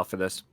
for this.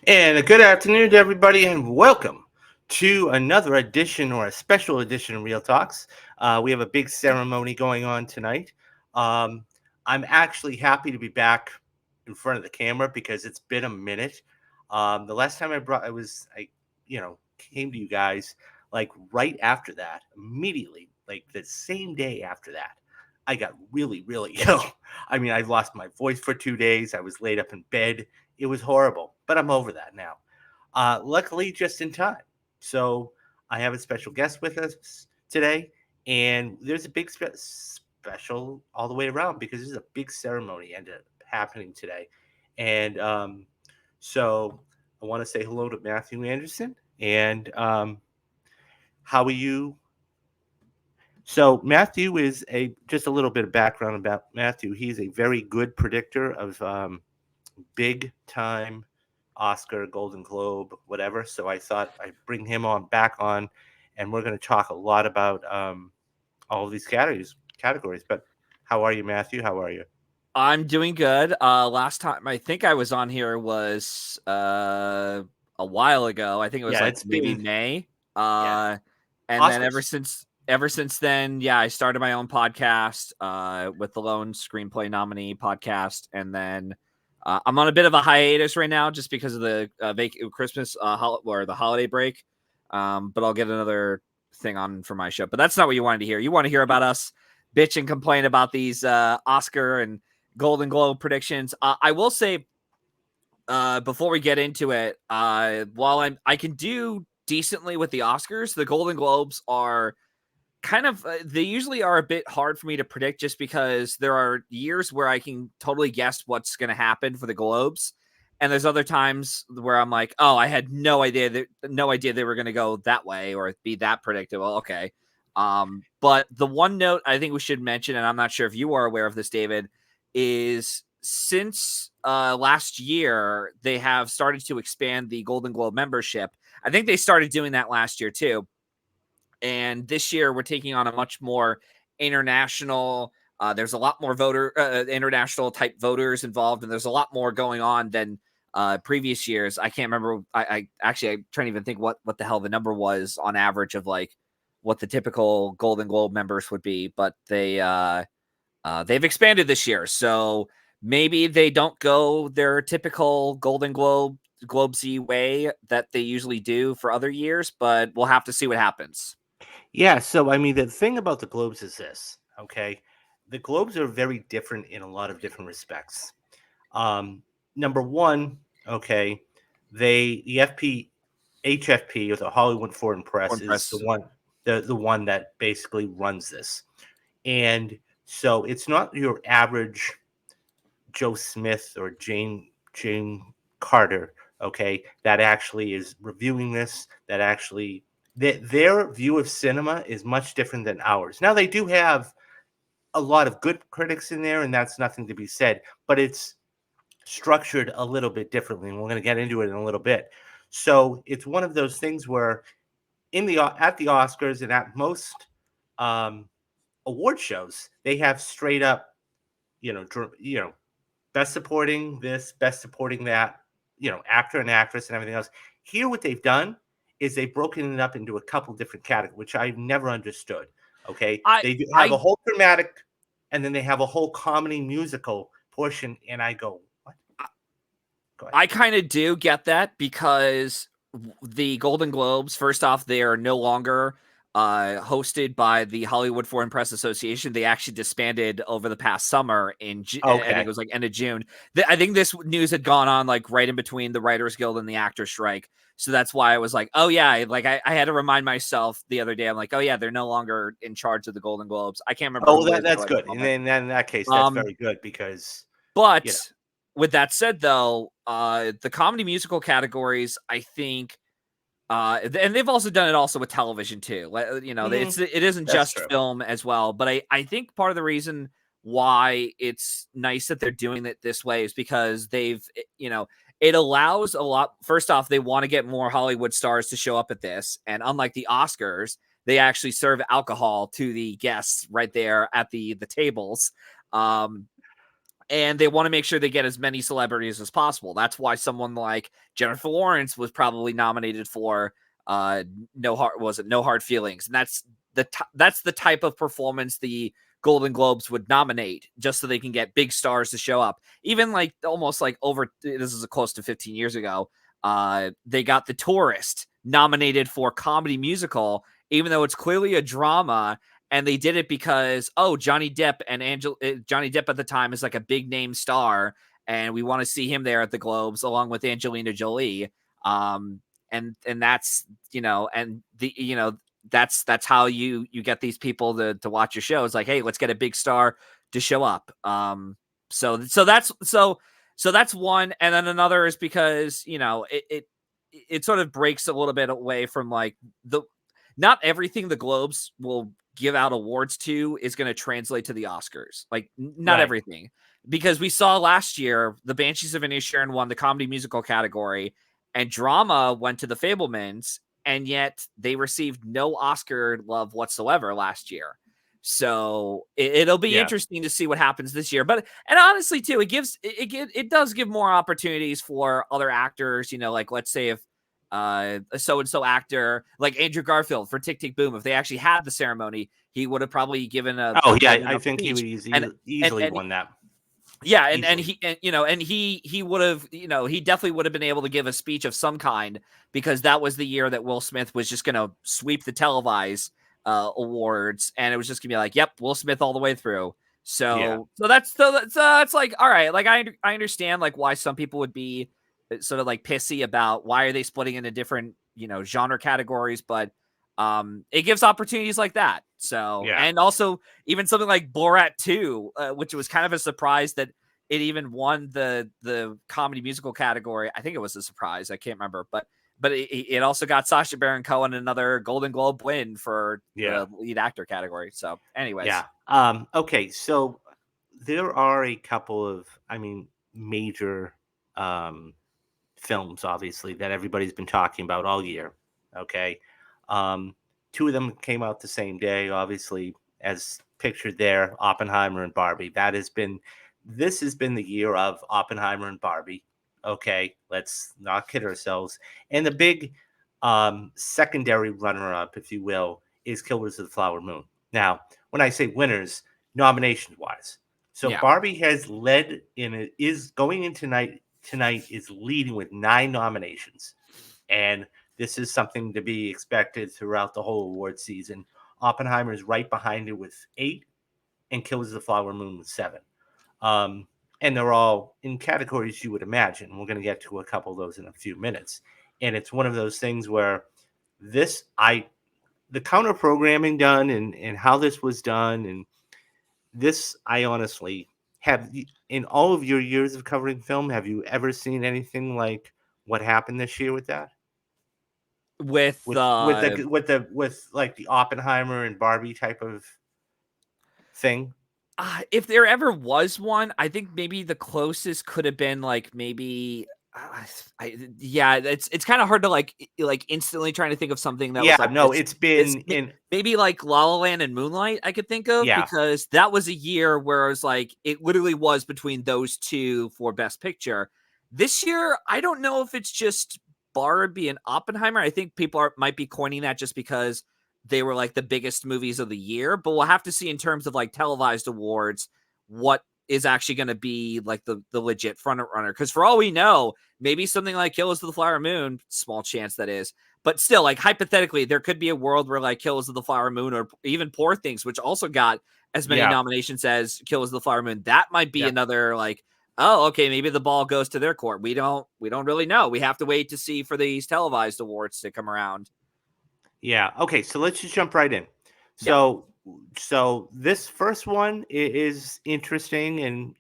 And a good afternoon to everybody, and welcome to another edition or a special edition of Real Talks. We have a big ceremony going on tonight. I'm actually happy to be back in front of the camera because it's been a minute. The last time I came to you guys like right after that, immediately, like the same day after that, I got really, really ill. I mean, I lost my voice for 2 days. I was laid up in bed. It was horrible, but I'm over that now. Luckily, just in time. So I have a special guest with us today, and there's a big special all the way around because there's a big ceremony ended up happening today. And so I want to say hello to Matthew Anderson. And how are you? So Matthew is just a little bit of background about Matthew. He's a very good predictor of big time Oscar, Golden Globe, whatever. So I thought I'd bring him back on, and we're going to talk a lot about all of these categories. But how are you, Matthew? How are you? I'm doing good. Last time I think I was on here was a while ago. I think it was It's maybe been May. yeah. And Oscars. then ever since then, yeah, I started my own podcast with the Lone Screenplay Nominee podcast, and then I'm on a bit of a hiatus right now just because of the Christmas or the holiday break. But I'll get another thing on for my show. But that's not what you wanted to hear. You want to hear about us bitch and complain about these Oscar and Golden Globe predictions. I will say before we get into it, while I can do decently with the Oscars, the Golden Globes are kind of they usually are a bit hard for me to predict just because there are years where I can totally guess what's going to happen for the Globes, and there's other times where I'm like, oh, I had no idea they were going to go that way or be that predictable. Okay. But the one note I think we should mention, and I'm not sure if you are aware of this, David, is since last year they have started to expand the Golden Globe membership. I think they started doing that last year too. And this year we're taking on a much more international. There's a lot more international type voters involved, and there's a lot more going on than previous years. I can't remember. I'm trying to even think what the hell the number was on average of like what the typical Golden Globe members would be, but they've expanded this year, so maybe they don't go their typical Golden Globesy way that they usually do for other years, but we'll have to see what happens. Yeah, so I mean, the thing about the Globes is this, okay? The Globes are very different in a lot of different respects. Number one, okay, the HFP, or the Hollywood Foreign Press, is the one that basically runs this. And so it's not your average Joe Smith or Jane Carter, okay, that actually is reviewing this, that actually their view of cinema is much different than ours. Now, they do have a lot of good critics in there, and that's nothing to be said, but it's structured a little bit differently, and we're going to get into it in a little bit. So it's one of those things where at the Oscars and at most award shows, they have straight up, best supporting this, best supporting that, actor and actress and everything else. Here, what they've done is they've broken it up into a couple different categories, which I've never understood. Okay, they have a whole dramatic, and then they have a whole comedy musical portion, and I go, what? Go ahead. I kind of do get that because the Golden Globes, first off, they are no longer hosted by the Hollywood Foreign Press Association. They actually disbanded over the past summer I think it Okay. was like end of June. I think this news had gone on like right in between the Writers Guild and the actor strike. So that's why I was like, oh yeah, like I had to remind myself the other day. I'm like, oh yeah, they're no longer in charge of the Golden Globes. I can't remember Oh, who is that's though at the good. And moment. then in that case, that's Um, very good because, you know, but with that said, though, the comedy musical categories, I think, and they've also done it also with television too. You know, mhm, it isn't that's just true. film as well. But I think part of the reason why it's nice that they're doing it this way is because you know, it allows a lot. First off, they want to get more Hollywood stars to show up at this, and unlike the Oscars, they actually serve alcohol to the guests right there at the tables. Um, and they want to make sure they get as many celebrities as possible. That's why someone like Jennifer Lawrence was probably nominated for No Hard Feelings, and that's the type of performance the Golden Globes would nominate just so they can get big stars to show up. Even like almost like over this is close to 15 years ago, they got The Tourist nominated for comedy musical, even though it's clearly a drama, and they did it because Johnny Depp Johnny Depp at the time is like a big name star, and we want to see him there at the Globes along with Angelina Jolie. And that's that's how you get these people to watch your show. It's like, hey, let's get a big star to show up. So that's one, and then another is because it sort of breaks a little bit away from like the not everything the Globes will give out awards to is going to translate to the Oscars. Like not Right. everything, because we saw last year the Banshees of Inisherin won the comedy musical category, and drama went to the Fabelmans, and yet they received no Oscar love whatsoever last year. So it'll be Yeah. interesting to see what happens this year. But and honestly, too, it does give more opportunities for other actors. You know, like let's say if a so and so actor like Andrew Garfield for Tick Tick Boom, if they actually had the ceremony, he would have probably given Oh, a yeah, good I enough think he speech. would And easily and won that. yeah, and Easily. he would have, he definitely would have been able to give a speech of some kind, because that was the year that Will Smith was just going to sweep the televised awards, and it was just going to be like, yep, Will Smith all the way through. Yeah. So it's like, all right, like I understand like why some people would be sort of like pissy about why are they splitting into different genre categories, but it gives opportunities like that. So, Yeah. and also even something like Borat 2, which was kind of a surprise that it even won the comedy musical category. I think it was a surprise. I can't remember, but it also got Sacha Baron Cohen another Golden Globe win for Yeah. the lead actor category. So, anyways, Yeah. Okay, so there are a couple of, I mean, major um films, obviously, that everybody's been talking about all year. Okay. Um, Two of them came out the same day, obviously, as pictured there, Oppenheimer and Barbie. This has been the year of Oppenheimer and Barbie. Okay. Let's not kid ourselves. And the big secondary runner up, if you will, is Killers of the Flower Moon. Now, when I say winners, nominations wise. So yeah. Barbie has led in it, is going in tonight is leading with 9 nominations. And this is something to be expected throughout the whole award season. Oppenheimer is right behind it with 8, and Killers of the Flower Moon with 7. Um, and they're all in categories you would imagine. We're going to get to a couple of those in a few minutes. And it's one of those things where the counter programming done and how this was done, and this, I honestly in all of your years of covering film, have you ever seen anything like what happened this year with that? With With like the Oppenheimer and Barbie type of thing? if there ever was one, I think maybe the closest could have been like maybe. Yeah, it's kind of hard to like instantly trying to think of something that Yeah, was like no, it's this been in maybe like La La Land and Moonlight I could think of, yeah, because that was a year where it was like it literally was between those two for Best Picture. This year, I don't know if it's just Barbie and Oppenheimer. I think people might be coining that just because they were like the biggest movies of the year, but we'll have to see in terms of like televised awards what is actually going to be like the legit front runner. Because for all we know, maybe something like Killers of the Flower Moon, small chance that is, but still, like hypothetically, there could be a world where like Killers of the Flower Moon or even Poor Things, which also got as many nominations as Killers of the Flower Moon, that might be another like, oh, okay, maybe the ball goes to their court. We don't really know. We have to wait to see for these televised awards to come around. Yeah. Okay. So let's just jump right in. So this first one is interesting, and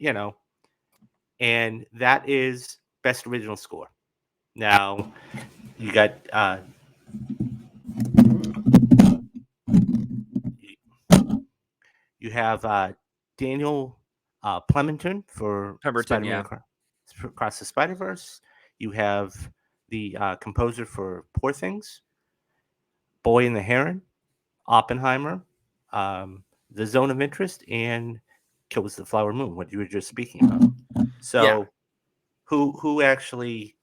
and that is best original score. Now you got you have Daniel Pemberton for Spider-Man Across the Spider-Verse. You have the composer for Poor Things, Boy and the Heron, Oppenheimer, The Zone of Interest, and Killers of the Flower Moon, what you were just speaking about. So who actually...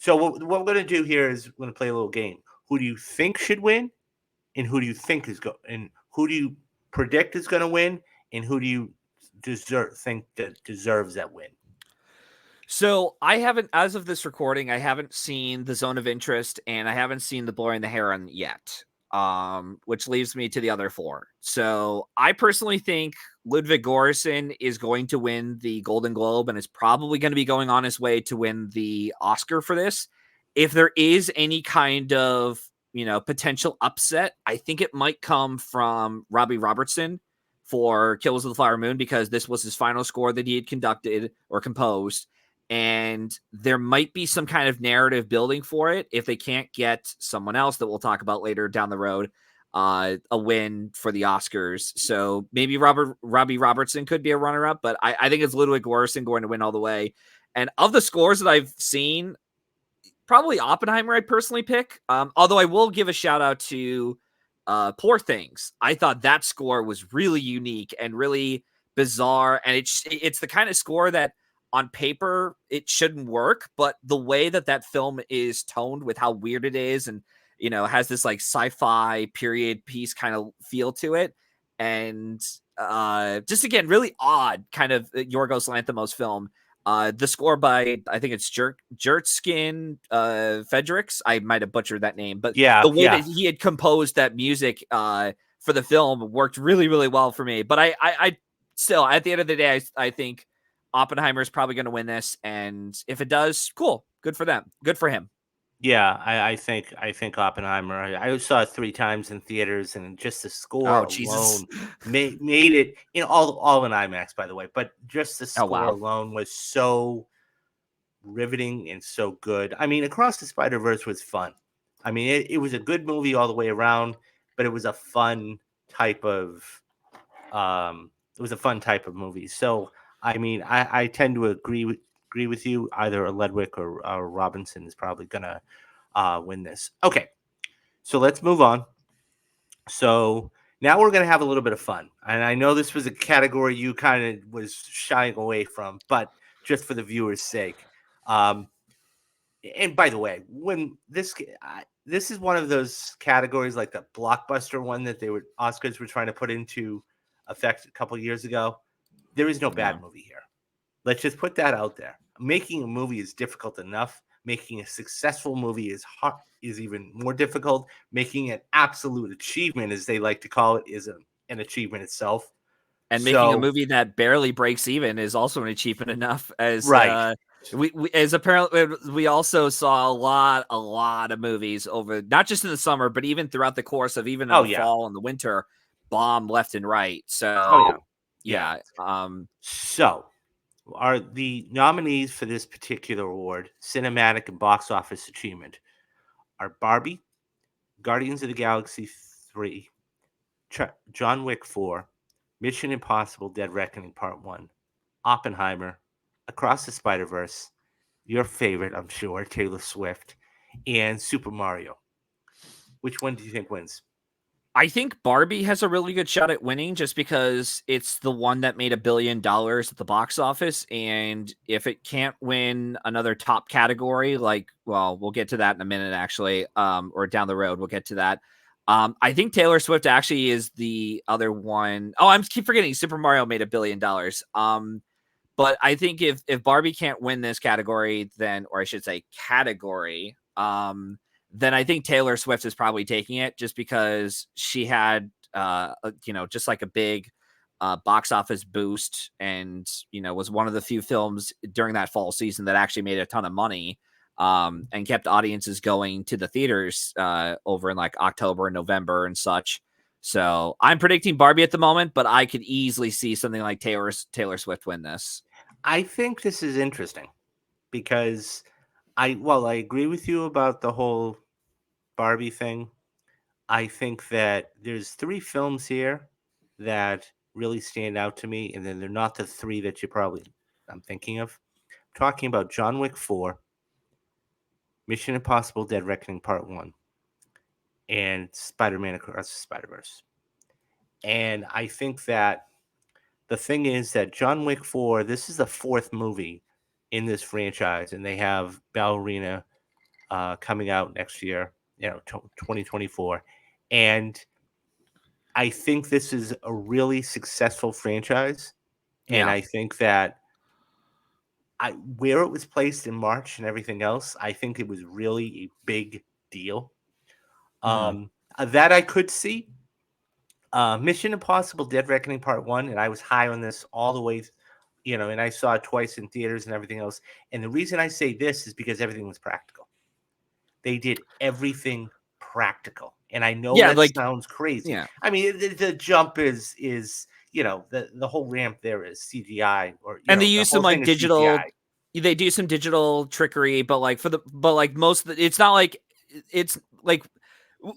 So what we're going to do here is we're going to play a little game. Who do you think should win, and who do you think and who do you predict is going to win, and who do you think that deserves that win? So I haven't, as of this recording, I haven't seen The Zone of Interest and I haven't seen The Boy and the Heron yet, which leaves me to the other four. So I personally think Ludwig Göransson is going to win the Golden Globe and is probably going to be going on his way to win the Oscar for this. If there is any kind of, potential upset, I think it might come from Robbie Robertson for Killers of the Flower Moon, because this was his final score that he had conducted or composed. And there might be some kind of narrative building for it if they can't get someone else that we'll talk about later down the road a win for the Oscars. So maybe Robbie Robertson could be a runner-up, but I think it's Ludwig Göransson going to win all the way. And of the scores that I've seen, probably Oppenheimer I'd personally pick. Although I will give a shout out to Poor Things. I thought that score was really unique and really bizarre. And it's the kind of score that on paper it shouldn't work, but the way that film is toned with how weird it is, and has this like sci-fi period piece kind of feel to it, and just again really odd kind of Yorgos Lanthimos film. The score by, I think it's Jertskin Fedriks. I might have butchered that name, but the way that he had composed that music for the film worked really, really well for me. But I still, at the end of the day, I think Oppenheimer is probably going to win this, and if it does, cool, good for them, good for him. Yeah, I think Oppenheimer. I saw it 3 times in theaters, and just the score alone made it. All in IMAX, by the way. But just the score alone was so riveting and so good. I mean, Across the Spider-Verse was fun. I mean, it was a good movie all the way around, but it was a fun type of movie. So I mean, I tend to agree with you. Either Ludwig or Robinson is probably gonna win this. Okay, so let's move on. So now we're gonna have a little bit of fun, and I know this was a category you kind of was shying away from, but just for the viewers' sake. And by the way, when this is one of those categories like the blockbuster one that Oscars were trying to put into effect a couple years ago. There is no bad movie here. Let's just put that out there. Making a movie is difficult enough. Making a successful movie is even more difficult. Making an absolute achievement, as they like to call it, is an achievement itself. And making a movie that barely breaks even is also an achievement enough. As we also saw a lot of movies over, not just in the summer, but even throughout the course of even in the fall and the winter, bomb left and right. So so are the nominees for this particular award, cinematic and box office achievement, are Barbie, Guardians of the Galaxy 3, John Wick 4, Mission Impossible Dead Reckoning Part 1, Oppenheimer, Across the Spider-Verse, your favorite, I'm sure, Taylor Swift, and Super Mario. Which one do you think wins? I think Barbie has a really good shot at winning, just because it's the one that made $1 billion at the box office. And if it can't win another top category, we'll get to that in a minute, actually, or down the road, we'll get to that. I think Taylor Swift actually is the other one. Oh, I keep forgetting Super Mario made $1 billion. But I think if Barbie can't win this category, then, or I should say category, then I think Taylor Swift is probably taking it just because she had, just like a big box office boost and, was one of the few films during that fall season that actually made a ton of money and kept audiences going to the theaters over in like October and November and such. So I'm predicting Barbie at the moment, but I could easily see something like Taylor Swift win this. I think this is interesting because I agree with you about the whole Barbie thing. I think that there's 3 films here that really stand out to me, and then they're not the 3 that I'm thinking of. I'm talking about John Wick 4, Mission Impossible: Dead Reckoning Part 1, and Spider-Man Across the Spider-Verse. And I think that the thing is that John Wick 4, this is the 4th movie in this franchise, and they have Ballerina coming out next year, 2024. And I think this is a really successful franchise. And Yeah. I think that where it was placed in March and everything else, I think it was really a big deal. That I could see. Mission Impossible: Dead Reckoning Part 1, and I was high on this all the way, and I saw it twice in theaters and everything else. And the reason I say this is because everything was practical. They did everything practical, and I know Yeah, that like, sounds crazy. yeah. I mean, the jump is the whole ramp there is CGI, or And they the use some whole like thing is CGI. they do some digital trickery, but like most of it's not like it's like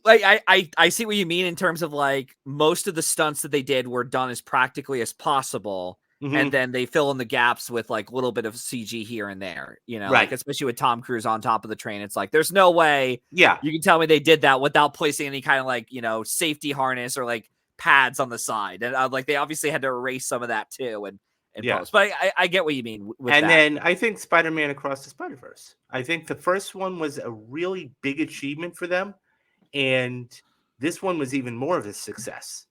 I see what you mean in terms of like most of the stunts that they did were done as practically as possible. And Hmm. then they fill in the gaps with like a little bit of CG here and there, like Right? especially with Tom Cruise on top of the train. It's like there's no way Yeah. you can tell me they did that without placing any kind of like, safety harness or like pads on the side. And like they obviously had to erase some of that too and Yeah. post. But I get what you mean with And that. then I think Spider-Man Across the Spider-Verse. I think the first one was a really big achievement for them, and this one was even more of a success.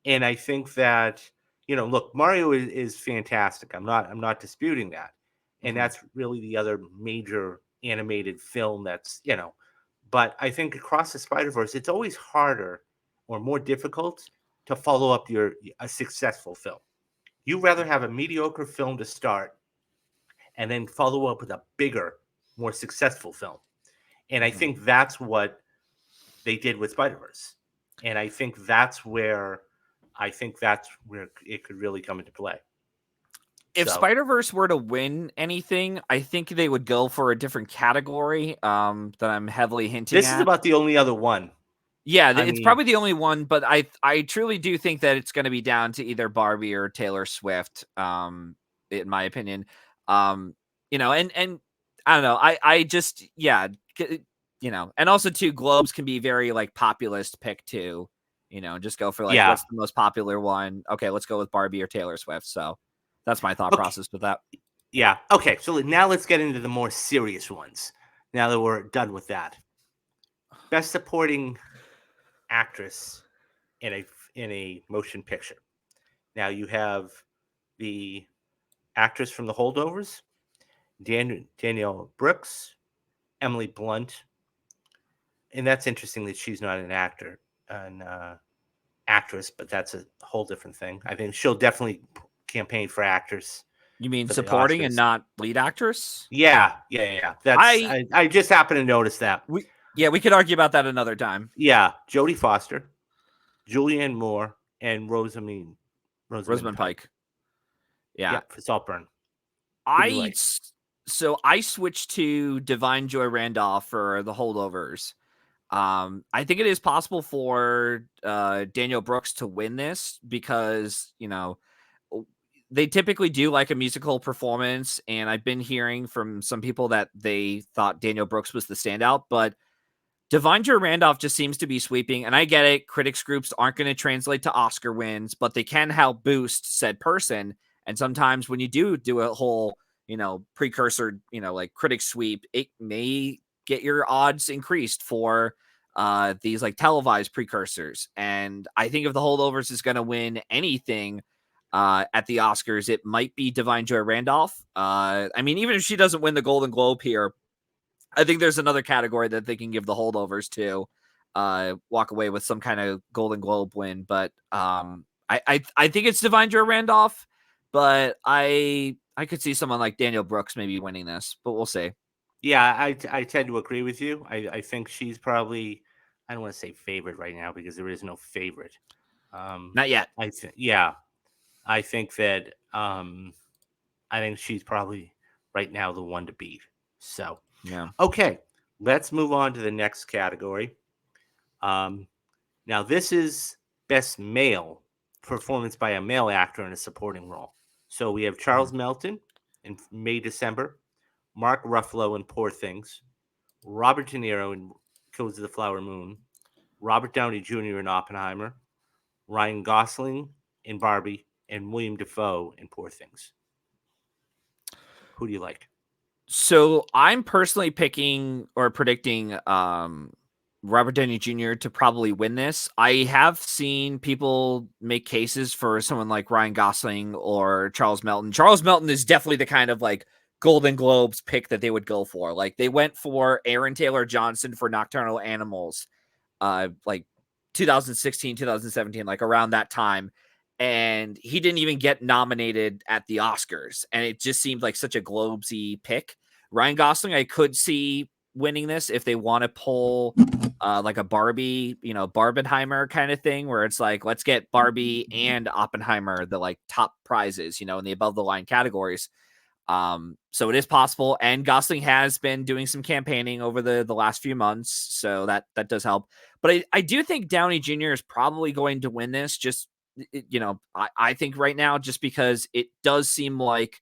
And I think that look, Mario is fantastic. I'm not disputing that, and Mhm. that's really the other major animated film that's. But I think Across the Spider-Verse, it's always harder or more difficult to follow up a successful film. You rather have a mediocre film to start and then follow up with a bigger, more successful film. And I Mhm. think that's what they did with Spider-Verse. And I think that's where it could really come into play. If So Spider-Verse were to win anything, I think they would go for a different category that I'm heavily hinting this is at. about the only other one. Yeah, I it's mean, probably the only one, but I truly do think that it's going to be down to either Barbie or Taylor Swift, in my opinion. And I don't know. I just and also too, Globes can be very like populist pick too. Just go for like yeah. what's the most popular one. Okay, let's go with Barbie or Taylor Swift. So that's my thought Okay. process with that. Yeah. Okay. So now let's get into the more serious ones. Now that we're done with that, best supporting actress in a motion picture. Now you have the actress from The Holdovers, Danielle Brooks, Emily Blunt, and that's interesting that she's not an actress, but that's a whole different thing. I think she'll definitely campaign for actors You mean for the supporting and Oscars. not lead actress? Yeah. I I just happened to notice that. we Yeah, we could argue about that another time. Yeah, Jodie Foster, Julianne Moore, and Rosamund Rosamund Pike. Pike. Yeah. Yep, for Saltburn. Who do you I like? s- so I switched to Divine Joy Randolph for the holdovers. I think it is possible for Daniel Brooks to win this because, they typically do like a musical performance, and I've been hearing from some people that they thought Daniel Brooks was the standout, but Divine Joy Randolph just seems to be sweeping, and I get it. Critics groups aren't going to translate to Oscar wins, but they can help boost said person. And sometimes when you do a whole, precursor, like critic sweep, it may get your odds increased for these like televised precursors. And I think if the holdovers is going to win anything at the Oscars, it might be Divine Joy Randolph. I mean, even if she doesn't win the Golden Globe here, I think there's another category that they can give the holdovers to, walk away with some kind of Golden Globe win. But I think it's Divine Joy Randolph, but I could see someone like Daniel Brooks maybe winning this, but we'll see. Yeah, I tend to agree with you. I think she's probably, I don't want to say favorite right now because there is no favorite. Not yet. Yeah, I think that I think she's probably right now the one to beat. So Yeah. okay, let's move on to the next category. Now this is best male performance by a male actor in a supporting role. So we have Charles Melton in May December, Mark Ruffalo in Poor Things, Robert De Niro in Killers of the Flower Moon, Robert Downey Jr. in Oppenheimer, Ryan Gosling in Barbie, and William Dafoe in Poor Things. Who do you like? So I'm personally picking or predicting Robert Downey Jr. to probably win this. I have seen people make cases for someone like Ryan Gosling or Charles Melton. Charles Melton is definitely the kind of like Golden Globes pick that they would go for. Like they went for Aaron Taylor Johnson for Nocturnal Animals, like 2016, 2017, like around that time. And he didn't even get nominated at the Oscars. And it just seemed like such a Globesy pick. Ryan Gosling, I could see winning this if they want to pull like a Barbie, Barbenheimer kind of thing, where it's like, let's get Barbie and Oppenheimer, the like top prizes, in the above the line categories. So it is possible. And Gosling has been doing some campaigning over the last few months. So that does help. But I do think Downey Jr. is probably going to win this. Just, I think right now, just because it does seem like,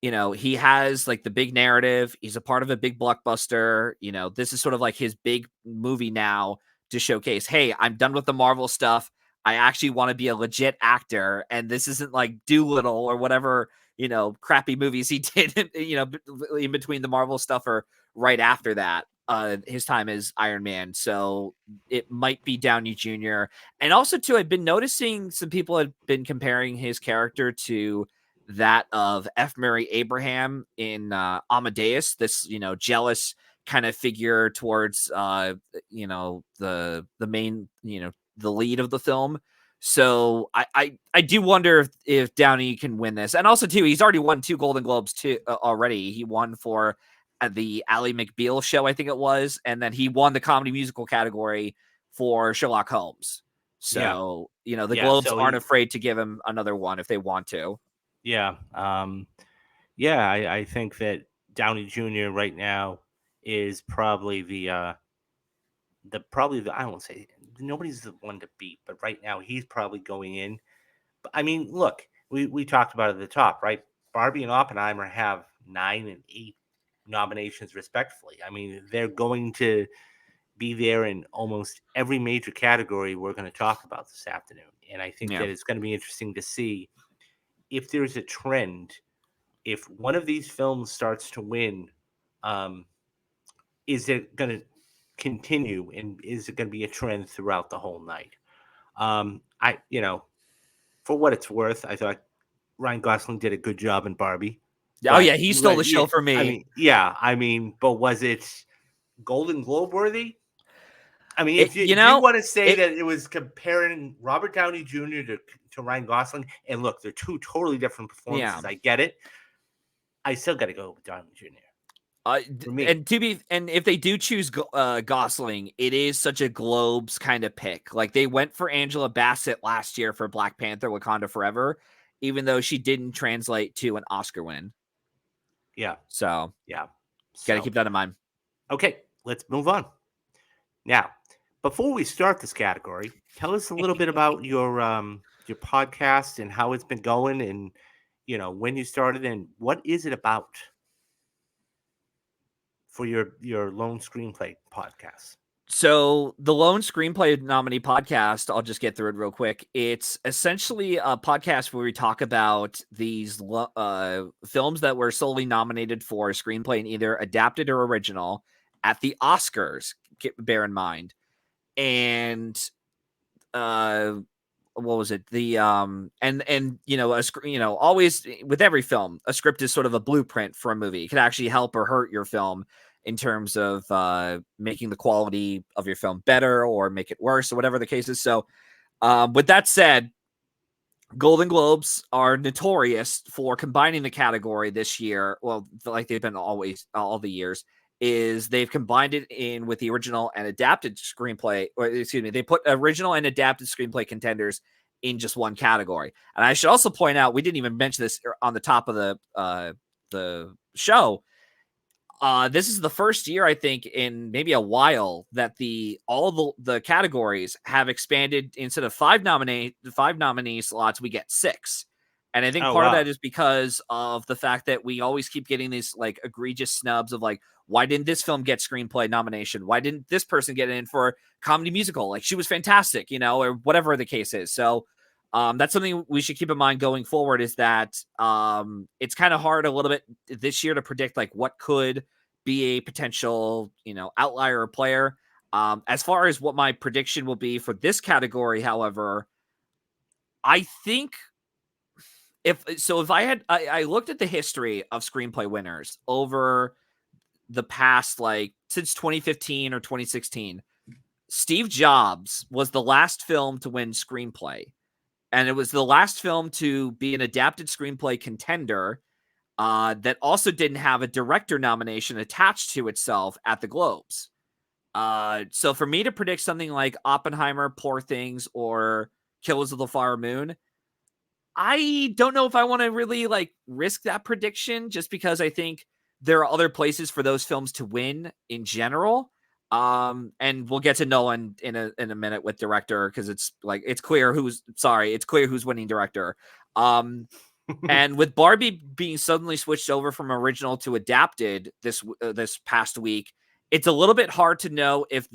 he has like the big narrative. He's a part of a big blockbuster. This is sort of like his big movie now to showcase, hey, I'm done with the Marvel stuff. I actually want to be a legit actor. And this isn't like Doolittle or whatever, crappy movies he did, in between the Marvel stuff or right after that. His time as Iron Man. So it might be Downey Jr. And also, too, I've been noticing some people have been comparing his character to that of F. Murray Abraham in Amadeus, this, jealous kind of figure towards, the main, the lead of the film. So I do wonder if Downey can win this. And also, too, he's already won 2 Golden Globes too already. He won for the Ally McBeal show, I think it was. And then he won the comedy musical category for Sherlock Holmes. So, the Globes aren't afraid to give him another one if they want to. Yeah. I think that Downey Jr. right now is probably I don't want to say nobody's the one to beat, but right now he's probably going in. But I mean, look, we talked about it at the top, right? Barbie and Oppenheimer have 9 and 8 nominations respectively. I mean, they're going to be there in almost every major category we're going to talk about this afternoon. And I think that it's going to be interesting to see if there's a trend, if one of these films starts to win, is it going to continue, and is it going to be a trend throughout the whole night? For what it's worth, I thought Ryan Gosling did a good job in Barbie. Oh yeah, he stole the show for me. I mean, but was it Golden Globe worthy? I mean, if you want to say that it was comparing Robert Downey Jr. to Ryan Gosling, and look, they're 2 totally different performances. Yeah. I get it. I still got to go with Downey Jr. And if they do choose Gosling, it is such a Globes kind of pick. Like they went for Angela Bassett last year for Black Panther: Wakanda Forever, even though she didn't translate to an Oscar win. Yeah. So got to keep that in mind. Okay, let's move on. Now, before we start this category, tell us a little bit about your podcast and how it's been going, and when you started, and what is it about for your Lone Screenplay podcast? So the Lone Screenplay Nominee podcast, I'll just get through it real quick. It's essentially a podcast where we talk about these films that were solely nominated for a screenplay in either adapted or original at the Oscars, bear in mind. And what was it? The always with every film, a script is sort of a blueprint for a movie. It could actually help or hurt your film. in terms of making the quality of your film better or make it worse or whatever the case is. So with that said, Golden Globes are notorious for combining the category this year. Well, like they've been always all the years, is they've combined it in with the original and adapted screenplay, or excuse me, they put original and adapted screenplay contenders in just one category. And I should also point out, we didn't even mention this on the top of the show. This is the first year, I think, in maybe a while that all the categories have expanded. Instead of five nominee slots, we get 6. And I think part of that is because of the fact that we always keep getting these like egregious snubs of like, why didn't this film get screenplay nomination? Why didn't this person get in for comedy musical? Like, she was fantastic, or whatever the case is. So that's something we should keep in mind going forward, is that it's kind of hard a little bit this year to predict like what could be a potential, outlier or player. As far as what my prediction will be for this category, however, I think if I looked at the history of screenplay winners over the past, like since 2015 or 2016, Steve Jobs was the last film to win screenplay. And it was the last film to be an adapted screenplay contender that also didn't have a director nomination attached to itself at the Globes. So for me to predict something like Oppenheimer, Poor Things, or Killers of the Flower Moon, I don't know if I want to really like risk that prediction, just because I think there are other places for those films to win in general. And we'll get to Nolan in a minute with director, because it's clear who's winning director. And with Barbie being suddenly switched over from original to adapted this past week, it's a little bit hard to know if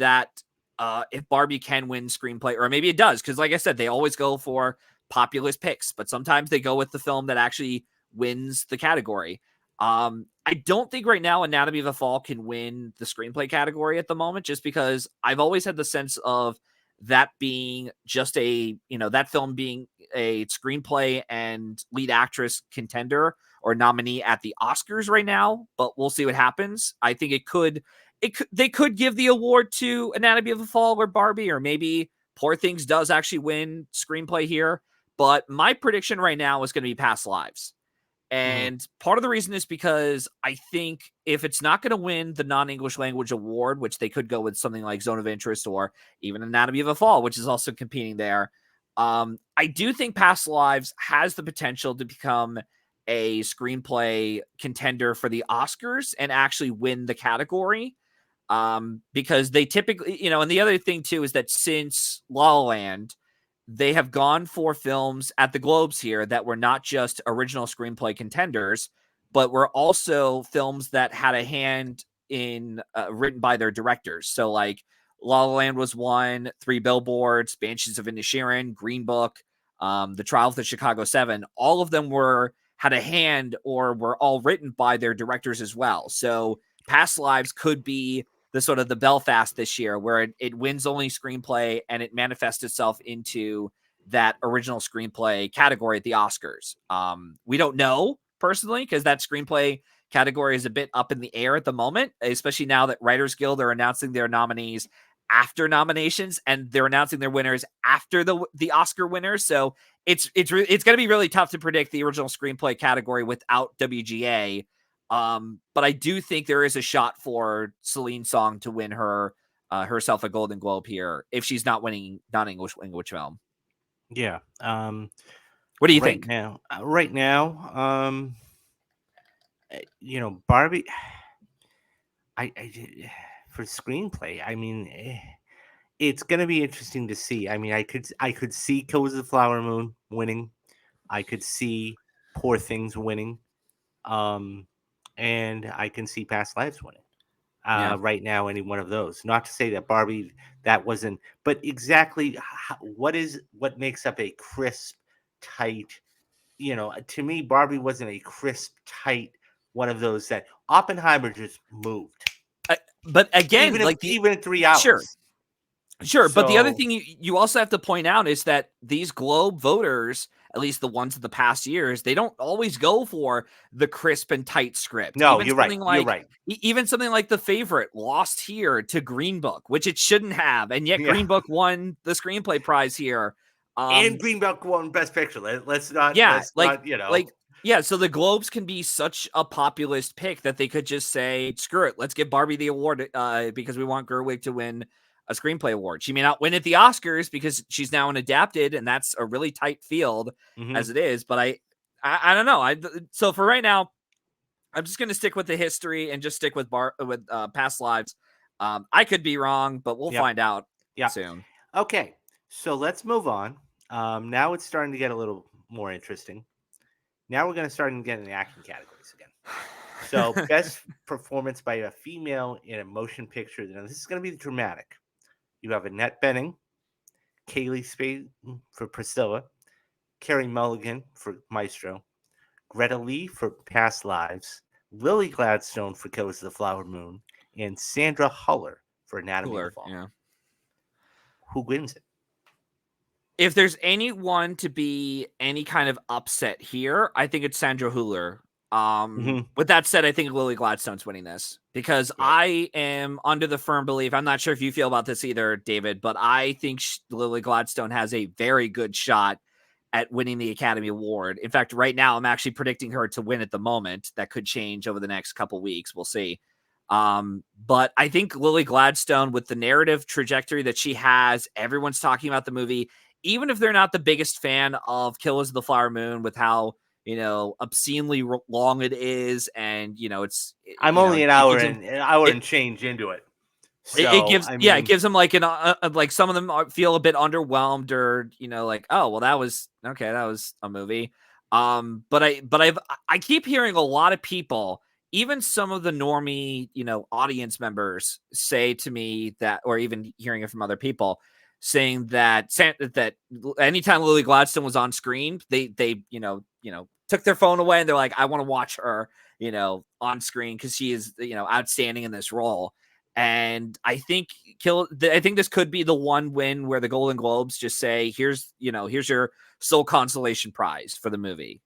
Barbie can win screenplay, or maybe it does, because like I said, they always go for populist picks, but sometimes they go with the film that actually wins the category. I don't think right now Anatomy of a Fall can win the screenplay category at the moment, just because I've always had the sense of that being just that film being a screenplay and lead actress contender or nominee at the Oscars right now, but we'll see what happens. I think they could give the award to Anatomy of a Fall or Barbie, or maybe Poor Things does actually win screenplay here. But my prediction right now is going to be Past Lives. And part of the reason is because I think if it's not going to win the non-English language award, which they could go with something like Zone of Interest or even Anatomy of a Fall, which is also competing there, I do think Past Lives has the potential to become a screenplay contender for the Oscars and actually win the category. Because they typically, and the other thing too is that since La La Land, they have gone for films at the Globes here that were not just original screenplay contenders, but were also films that had a hand in written by their directors. So like La La Land was one, 3 Billboards, Banshees of Inisherin, Green Book, The Trial of the Chicago 7. All of them had a hand or were all written by their directors as well. So Past Lives could be the sort of the Belfast this year, where it wins only screenplay and it manifests itself into that original screenplay category at the Oscars. We don't know personally, because that screenplay category is a bit up in the air at the moment, especially now that Writers Guild are announcing their nominees after nominations, and they're announcing their winners after the Oscar winners. So it's going to be really tough to predict the original screenplay category without WGA. But I do think there is a shot for Celine Song to win herself a Golden Globe here if she's not winning non-English language film. Yeah. What do you think? Right now, Barbie. I for screenplay. I mean, it's gonna be interesting to see. I mean, I could see Killers of the Flower Moon winning. I could see Poor Things winning. And I can see Past Lives winning. Right now, any one of those. Not to say that Barbie, that wasn't, but exactly what makes up a crisp, tight, to me, Barbie wasn't a crisp, tight one of those that Oppenheimer just moved. But again, even in 3 hours. Sure. So, but the other thing you also have to point out is that these Globe voters at least the ones of the past years, they don't always go for the crisp and tight script. No, you're right. You're right. Even something like The Favorite lost here to Green Book, which it shouldn't have, and yet Green Book won the screenplay prize here. And Green Book won Best Picture. Let's not, so the Globes can be such a populist pick that they could just say, screw it, let's give Barbie the award because we want Gerwig to win a screenplay award. She may not win at the Oscars because she's now an adapted, and that's a really tight field as it is. But I don't know. So for right now, I'm just going to stick with the history and just stick with past lives. I could be wrong, but we'll find out soon. Okay, so let's move on. Now it's starting to get a little more interesting. Now we're going to start getting the acting categories again. So best performance by a female in a motion picture. Now this is going to be dramatic. You have Annette Bening, Kaylee Spain for Priscilla, Carey Mulligan for Maestro, Greta Lee for Past Lives, Lily Gladstone for Killers of the Flower Moon, and Sandra Huller for Anatomy of the Fall. Yeah. Who wins it? If there's anyone to be any kind of upset here, I think it's Sandra Huller. With that said, I think Lily Gladstone's winning this because I am under the firm belief, I'm not sure if you feel about this either, David, but I think Lily Gladstone has a very good shot at winning the Academy Award. In fact, right now I'm actually predicting her to win at the moment. That could change over the next couple weeks. We'll see. But I think Lily Gladstone, with the narrative trajectory that she has, everyone's talking about the movie, even if they're not the biggest fan of Killers of the Flower Moon, with how, obscenely long it is. And, I'm only an hour and change into it. So, it gives them like like some of them feel a bit underwhelmed or, oh, well, that was a movie. But I keep hearing a lot of people, even some of the normie, audience members say to me that, or even hearing it from other people, saying that anytime Lily Gladstone was on screen, they took their phone away and they're like, I want to watch her, on screen because she is, outstanding in this role. And I think this could be the one win where the Golden Globes just say, here's your sole consolation prize for the movie.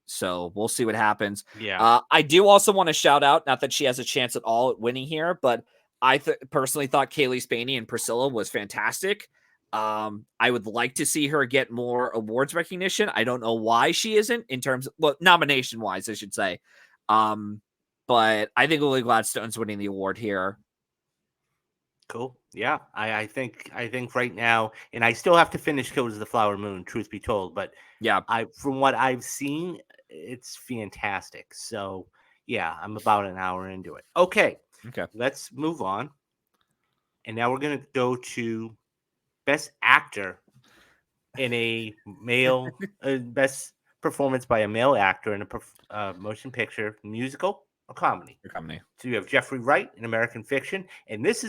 So we'll see what happens. Yeah. I do also want to shout out, not that she has a chance at all at winning here, but I personally thought Kaylee Spaney and Priscilla was fantastic. I would like to see her get more awards recognition. I don't know why she isn't, in terms of, nomination wise, I should say. But I think Lily Gladstone's winning the award here. Cool. Yeah, I think right now, and I still have to finish Killers of the Flower Moon, truth be told, but yeah, from what I've seen, it's fantastic. So yeah, I'm about an hour into it. Okay. Let's move on. And now we're going to go to Best Actor in a male, best performance by a male actor in a motion picture, musical or comedy. So you have Jeffrey Wright in American Fiction, and this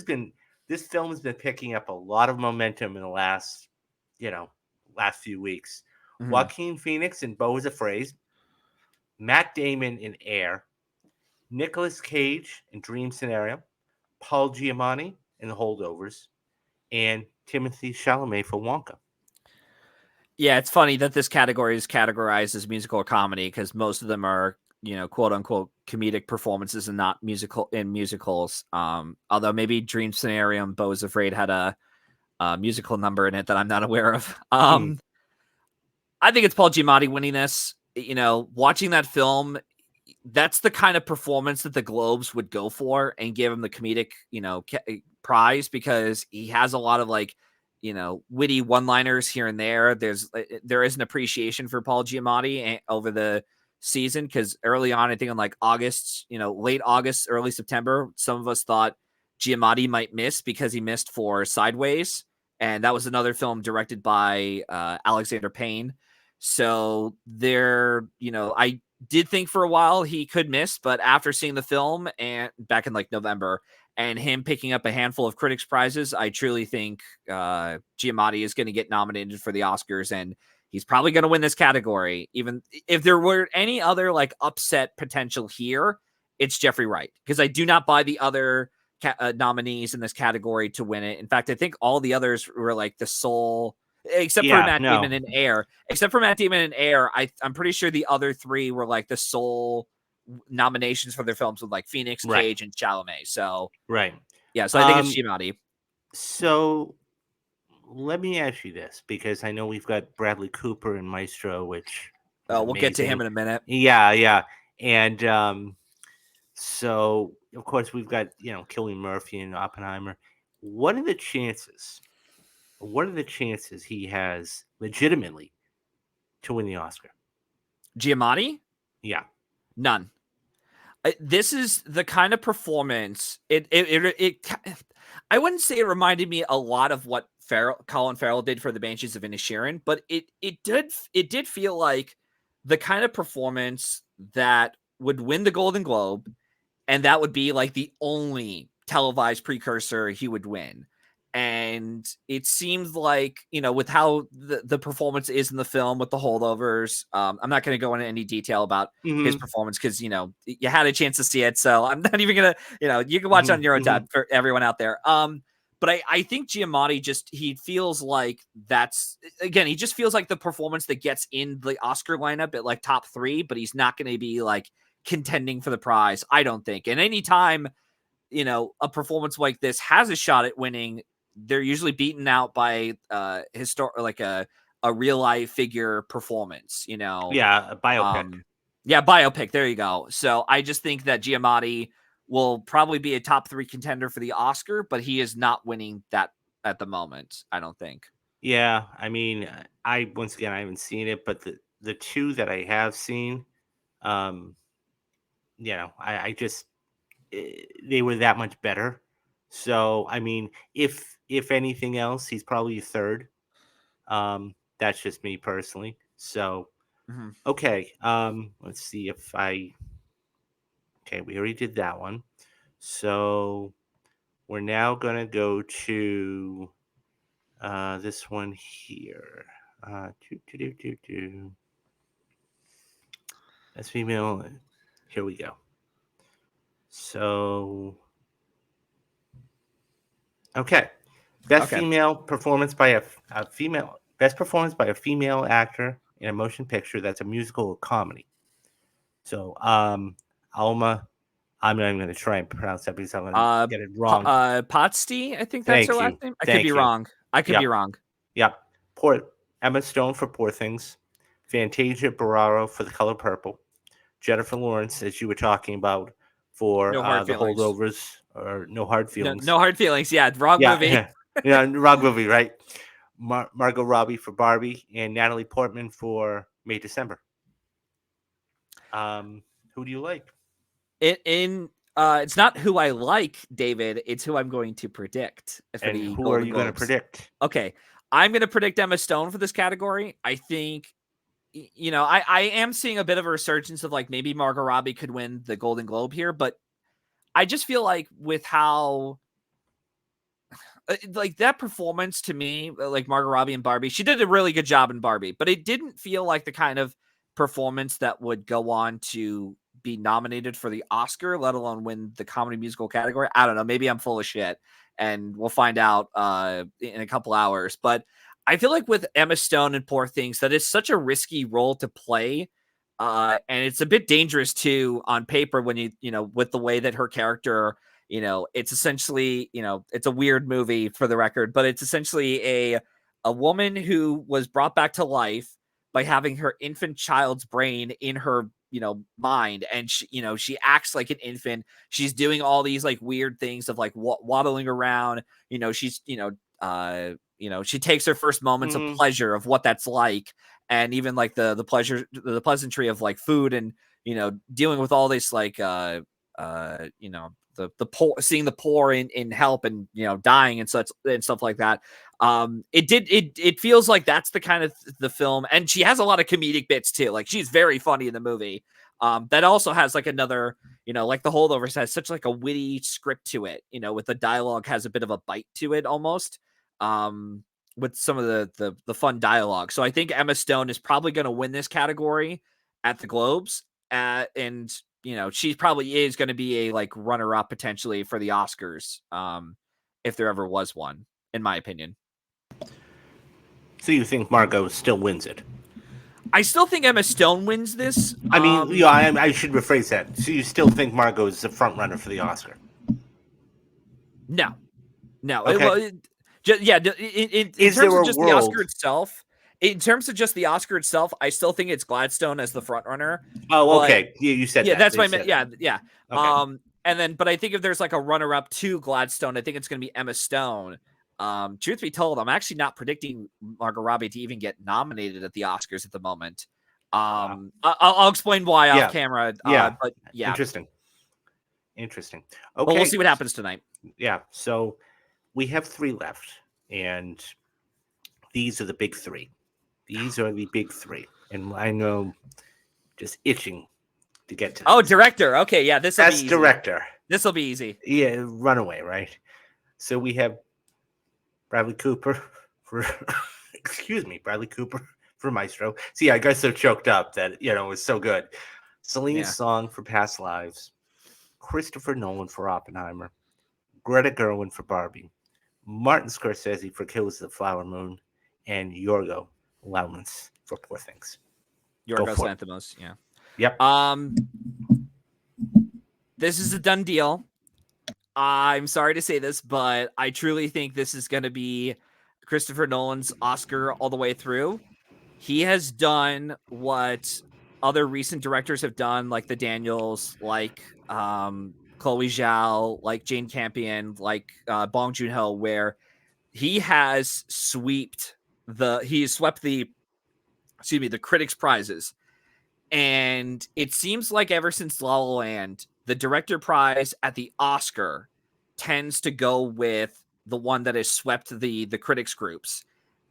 film has been picking up a lot of momentum in the last few weeks. Mm-hmm. Joaquin Phoenix in Beau is Afraid, Matt Damon in Air, Nicolas Cage in Dream Scenario, Paul Giamatti in The Holdovers, and Timothée Chalamet for Wonka. Yeah, it's funny that this category is categorized as musical or comedy because most of them are, quote unquote comedic performances and not musicals. Although maybe Dream Scenario and Beau is Afraid had a musical number in it that I'm not aware of. I think it's Paul Giamatti winning this. Watching that film, that's the kind of performance that the Globes would go for and give him the comedic, prize, because he has a lot of witty one-liners here and there. There is an appreciation for Paul Giamatti over the season, because early on, I think in August, late August, early September, some of us thought Giamatti might miss because he missed for Sideways, and that was another film directed by Alexander Payne. So I did think for a while he could miss, but after seeing the film and back in November and him picking up a handful of critics prizes, I truly think Giamatti is going to get nominated for the Oscars, and he's probably going to win this category. Even if there were any other upset potential here, it's Jeffrey Wright, because I do not buy the other nominees in this category to win it. In fact, I think all the others were the sole except for Yeah, Matt no. Damon and Air. Except for Matt Damon and Air, I'm pretty sure the other three were like the sole nominations for their films with like Phoenix, Right. Cage, and Chalamet. So Right. yeah, so I think it's Giamatti. So let me ask you this, because I know we've got Bradley Cooper and Maestro, which was We'll get to him amazing. in a minute. Yeah, yeah. And so of course we've got, Cillian Murphy and Oppenheimer. What are the chances? What are the chances he has legitimately to win the Oscar? Giamatti? Yeah. None. This is the kind of performance. I wouldn't say it reminded me a lot of what Colin Farrell did for the Banshees of Inisherin, but it did feel like the kind of performance that would win the Golden Globe, and that would be like the only televised precursor he would win. And it seems like, with how the performance is in the film with the holdovers, I'm not going to go into any detail about his performance because, you had a chance to see it. So I'm not even going to, you can watch on Eurotab for everyone out there. But I think Giamatti he feels like he just feels like the performance that gets in the Oscar lineup at like top 3, but he's not going to be like contending for the prize, I don't think. And anytime, a performance like this has a shot at winning, they're usually beaten out by a real life figure performance, Yeah, a biopic. Yeah, biopic. There you go. So I just think that Giamatti will probably be a top 3 contender for the Oscar, but he is not winning that at the moment, I don't think. Yeah, I mean, once again, I haven't seen it, but the two that I have seen, um, I just they were that much better. So I mean, if anything else, he's probably third. That's just me personally. So okay, let's see if I. Okay, we already did that one. So we're now gonna go to this one here. That's female. Here we go. So, okay. Best female performance by a female. Best performance by a female actor in a motion picture that's a musical or comedy. So, Alma, I'm not even going to try and pronounce that because I'm going to get it wrong. Potsti, I think that's her last name. I could be wrong. Yep. Emma Stone for Poor Things. Fantasia Barraro for The Color Purple. Jennifer Lawrence, as you were talking about, for No Hard the Feelings. Holdovers, or No Hard Feelings. No Hard Feelings. Yeah, wrong movie. Yeah, wrong movie, right? Margot Robbie for Barbie, and Natalie Portman for May December. Who do you like? It's not who I like, David. It's who I'm going to predict. And who are you going to predict? Okay, I'm going to predict Emma Stone for this category. I think, I am seeing a bit of a resurgence of like maybe Margot Robbie could win the Golden Globe here, but I just feel like with how like that performance to me, like Margot Robbie and Barbie, she did a really good job in Barbie, but it didn't feel like the kind of performance that would go on to be nominated for the Oscar, let alone win the comedy musical category. I don't know. Maybe I'm full of shit, and we'll find out in a couple hours. But I feel like with Emma Stone and Poor Things, that is such a risky role to play. And it's a bit dangerous too on paper when with the way that her character, it's essentially, it's a weird movie for the record, but it's essentially a woman who was brought back to life by having her infant child's brain in her, mind. And she acts like an infant. She's doing all these like weird things of like waddling around, she's, she takes her first moments of pleasure of what that's like. And even like the pleasantry of like food and, dealing with all this, like, the poor, seeing the poor in help and, dying and such and stuff like that. It feels like that's the kind of the film. And she has a lot of comedic bits too. Like she's very funny in the movie. That also has like another, like The Holdovers has such like a witty script to it, with the dialogue has a bit of a bite to it almost. With some of the fun dialogue. So I think Emma Stone is probably going to win this category at the Globes. And, she probably is going to be a like runner up potentially for the Oscars. If there ever was one, in my opinion. So you think Margot still wins it? I still think Emma Stone wins this. I mean, I should rephrase that. So you still think Margot is the front runner for the Oscar? No. Okay. In Is terms there of a just the Oscar world? itself, in terms of just the Oscar itself, I still think it's Gladstone as the front runner. Oh, But okay. You said yeah, that. that's They what I meant. said Yeah, that. yeah. Okay. And then, but I think if there's like a runner up to Gladstone, I think it's going to be Emma Stone. Truth be told, I'm actually not predicting Margot Robbie to even get nominated at the Oscars at the moment. Wow. I'll explain why off Yeah. camera. Yeah. But yeah, Interesting. but we'll Okay. see what happens tonight. Yeah. So we have 3 left, and these are the big 3. These are the big 3, and I know, just itching to get to Oh, these. director. Okay, yeah, this will be Best easy. director. This will be easy. Yeah, Runaway, right? So we have Bradley Cooper for excuse me, Bradley Cooper for Maestro. See, I got so choked up that it was so good. Celine Yeah. Song for Past Lives, Christopher Nolan for Oppenheimer, Greta Gerwig for Barbie, Martin Scorsese for Kills of the Flower Moon, and Yorgo Lanthimos for Poor Things. Yorgos Lanthimos. Yeah. Yep. This is a done deal. I'm sorry to say this, but I truly think this is going to be Christopher Nolan's Oscar all the way through. He has done what other recent directors have done, like the Daniels, like Chloe Zhao, like Jane Campion, like Bong Joon-ho, where he has swept the critics' prizes. And it seems like ever since La La Land, the director prize at the Oscar tends to go with the one that has swept the critics groups.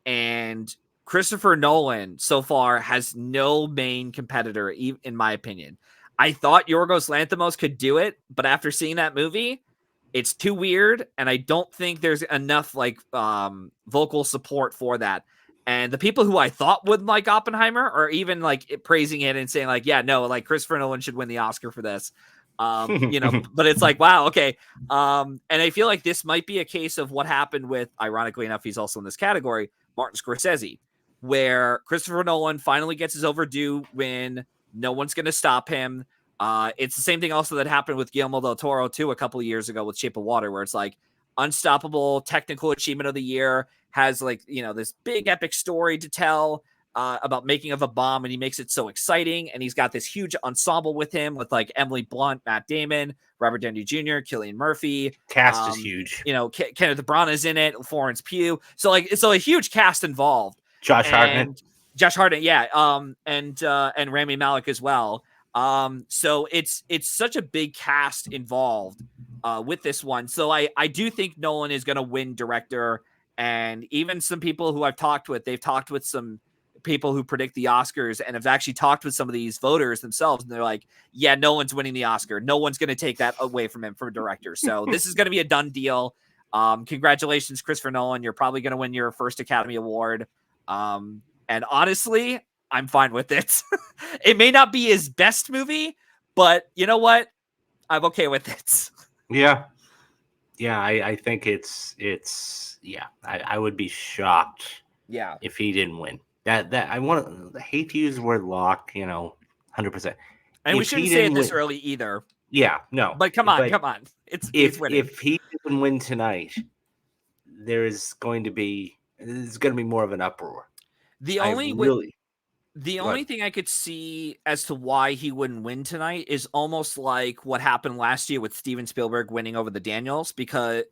And Christopher Nolan so far has no main competitor, in my opinion. I thought Yorgos Lanthimos could do it, but after seeing that movie, it's too weird, and I don't think there's enough vocal support for that. And the people who I thought would like Oppenheimer are even like praising it and saying like, yeah, no, like Christopher Nolan should win the Oscar for this. But it's like, wow, okay. And I feel like this might be a case of what happened with, ironically enough, he's also in this category, Martin Scorsese, where Christopher Nolan finally gets his overdue win. No one's going to stop him. It's the same thing also that happened with Guillermo del Toro too a couple of years ago with Shape of Water, where it's like unstoppable technical achievement of the year, has this big epic story to tell about making of a bomb, and he makes it so exciting, and he's got this huge ensemble with him with like Emily Blunt, Matt Damon, Robert Downey Jr., Cillian Murphy. Cast is huge. Kenneth Branagh is in it, Florence Pugh. So a huge cast involved. Josh Hartnett, yeah. And Rami Malek as well. So it's such a big cast involved with this one. So I do think Nolan is going to win director. And even some people who I've talked with, they've talked with some people who predict the Oscars and have actually talked with some of these voters themselves. And they're like, yeah, Nolan's winning the Oscar. No one's going to take that away from him for a director. So this is going to be a done deal. Congratulations, Christopher Nolan. You're probably going to win your first Academy Award. And honestly, I'm fine with it. It may not be his best movie, but you know what? I'm okay with it. Yeah. I think it's I would be shocked. Yeah. If he didn't win, that I hate to use the word lock. 100%. And we shouldn't say it this early either. Yeah. No. But come on. It's winning. If he didn't win tonight, there's going to be more of an uproar. The only thing I could see as to why he wouldn't win tonight is almost like what happened last year with Steven Spielberg winning over the Daniels, because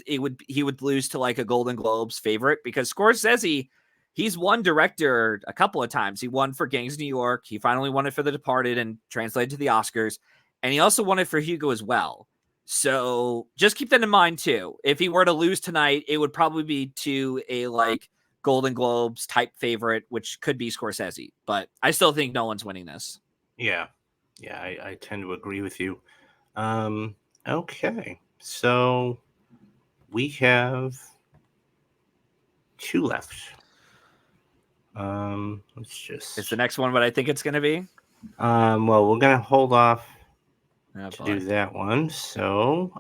he would lose to like a Golden Globes favorite, because Scorsese, he's won director a couple of times. He won for Gangs of New York. He finally won it for The Departed and translated to the Oscars. And he also won it for Hugo as well. So just keep that in mind too. If he were to lose tonight, it would probably be to a like Golden Globes type favorite, which could be Scorsese, but I still think Nolan's winning this. Yeah, I tend to agree with you. Okay, so we have 2 left. Is the next one what I think it's going to be? Well, we're going to hold off to do that one. So,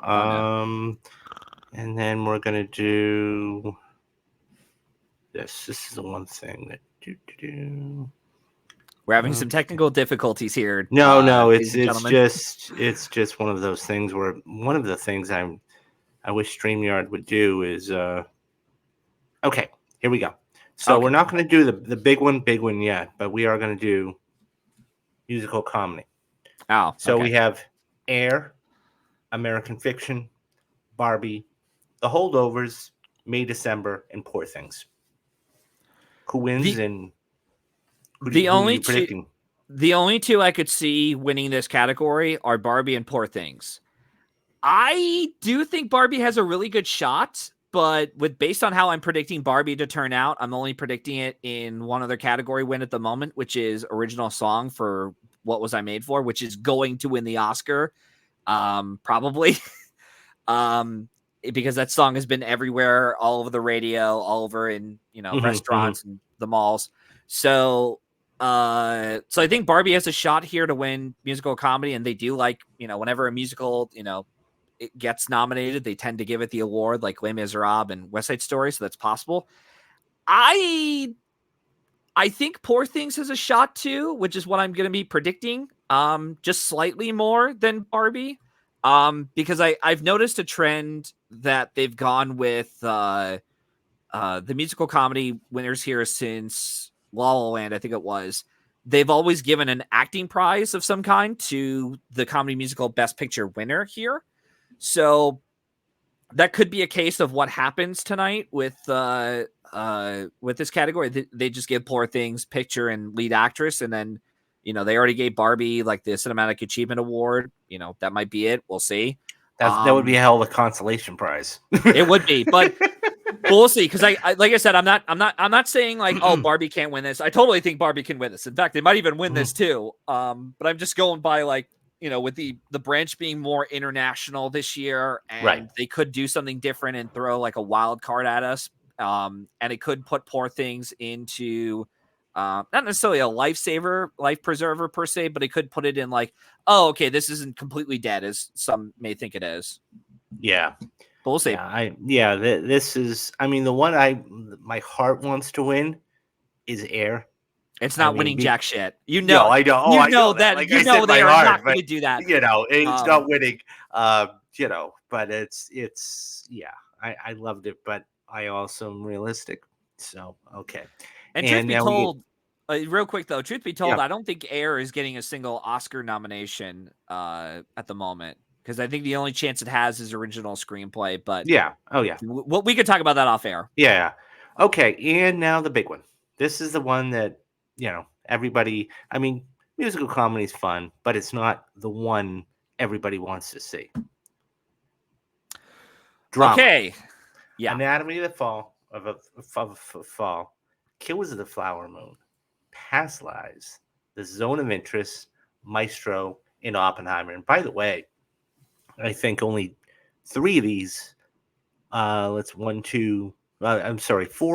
and then we're going to do this. This is the one thing that. We're having some technical difficulties here. No, ladies and gentlemen. it's just one of those things where one of the things I wish StreamYard would do is okay, here we go. So Okay. we're not going to do the big one yet, but we are going to do musical comedy. Oh, So okay. we have Air, American Fiction, Barbie, The Holdovers, May December, and Poor Things. Who wins and who are you predicting? The only two I could see winning this category are Barbie and Poor Things. I do think Barbie has a really good shot, but based on how I'm predicting Barbie to turn out, I'm only predicting it in one other category win at the moment, which is original song for What Was I Made For, which is going to win the Oscar, probably. Because that song has been everywhere, all over the radio, all over in restaurants and the malls. So I think Barbie has a shot here to win musical comedy, and they do whenever a musical it gets nominated, they tend to give it the award, like Les Miserables and West Side Story, so that's possible. I think Poor Things has a shot too, which is what I'm going to be predicting, just slightly more than Barbie. Because I've noticed a trend that they've gone with the musical comedy winners here since La La Land, I think it was. They've always given an acting prize of some kind to the comedy musical Best Picture winner here. So that could be a case of what happens tonight with this category. They just give Poor Things picture and lead actress, and then they already gave Barbie like the Cinematic Achievement Award. That might be it. We'll see. That would be a hell of a consolation prize. It would be, but we'll see. Because I like I said, I'm not saying like, oh, Barbie can't win this. I totally think Barbie can win this. In fact, they might even win this too. But I'm just going by like, with the branch being more international this year, and they could do something different and throw like a wild card at us. And it could put Poor Things into not necessarily a life preserver per se, but it could put it in like, oh, okay, this isn't completely dead as some may think it is. Yeah. But we'll see. This is, I mean, the one my heart wants to win is Air. It's not winning jack shit. I know. I know that. Like they are not going to do that. It's not winning. But it's I loved it, but I also am realistic. So okay. And truth be told, real quick though, truth be told, I don't think Air is getting a single Oscar nomination at the moment, because I think the only chance it has is original screenplay. But we could talk about that off air. Yeah. Okay, and now the big one. This is the one that everybody. I mean, musical comedy is fun, but it's not the one everybody wants to see. Drama. Okay. Yeah. Anatomy of the Fall, Fall, Killers of the Flower Moon, Past Lives, The Zone of Interest, Maestro, and Oppenheimer. And by the way, I think only 3 of these, 4